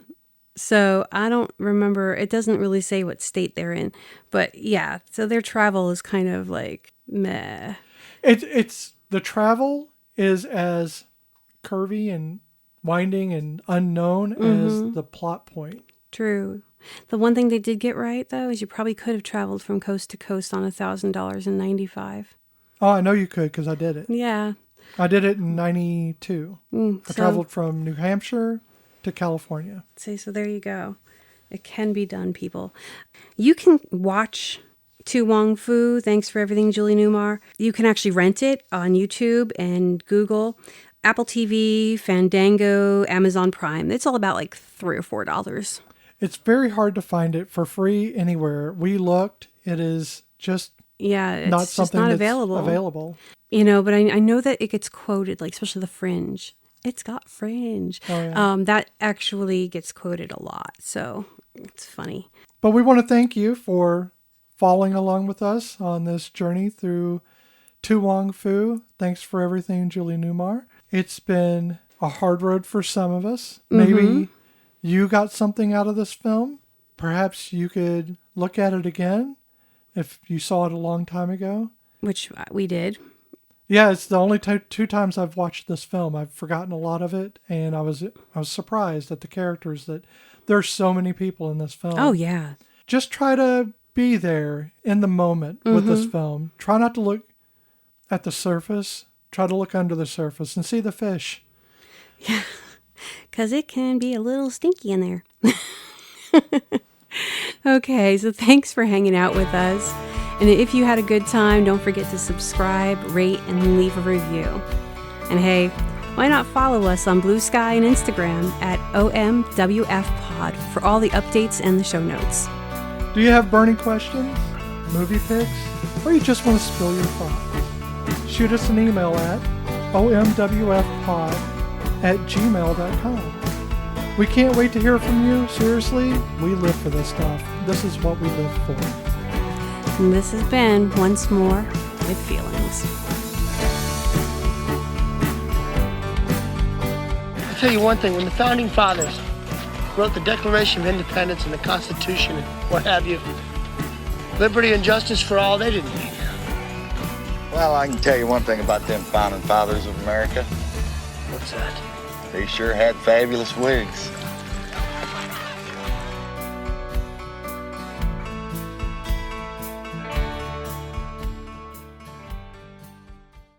So I don't remember. It doesn't really say what state they're in. But yeah, so their travel is kind of like meh. It's the travel is as curvy and winding and unknown as the plot point. True. The one thing they did get right, though, is you probably could have traveled from coast to coast on $1,000 in 95. Oh, I know you could because I did it. Yeah. I did it in 92. I traveled from New Hampshire to California. See, so there you go. It can be done, people. You can watch To Wong Fu, Thanks for Everything, Julie Newmar. You can actually rent it on YouTube and Google. Apple TV, Fandango, Amazon Prime. It's all about like $3 or $4. It's very hard to find it for free anywhere. We looked. It is just it's not just something not that's available. You know, but I know that it gets quoted, like especially the Fringe. It's got Fringe. Oh, yeah. That actually gets quoted a lot. So it's funny. But we want to thank you for following along with us on this journey through To Wong Fu. Thanks for everything, Julie Newmar. It's been a hard road for some of us. Maybe you got something out of this film. Perhaps you could look at it again if you saw it a long time ago. Which we did. Yeah, it's the only two times I've watched this film. I've forgotten a lot of it, and I was surprised at the characters that there's so many people in this film. Oh, yeah. Just try to be there in the moment with this film. Try not to look at the surface. Try to look under the surface and see the fish. Yeah, because it can be a little stinky in there. Okay, so thanks for hanging out with us. And if you had a good time, don't forget to subscribe, rate, and leave a review. And hey, why not follow us on Blue Sky and Instagram at OMWFPod for all the updates and the show notes. Do you have burning questions, movie picks, or you just want to spill your thoughts? Shoot us an email at omwfpod@gmail.com. We can't wait to hear from you. Seriously, we live for this stuff. This is what we live for. And this has been Once More with Feelings. I'll tell you one thing, when the Founding Fathers wrote the Declaration of Independence and the Constitution and what have you, liberty and justice for all, they didn't mean. Well, I can tell you one thing about them Founding Fathers of America. What's that? They sure had fabulous wigs.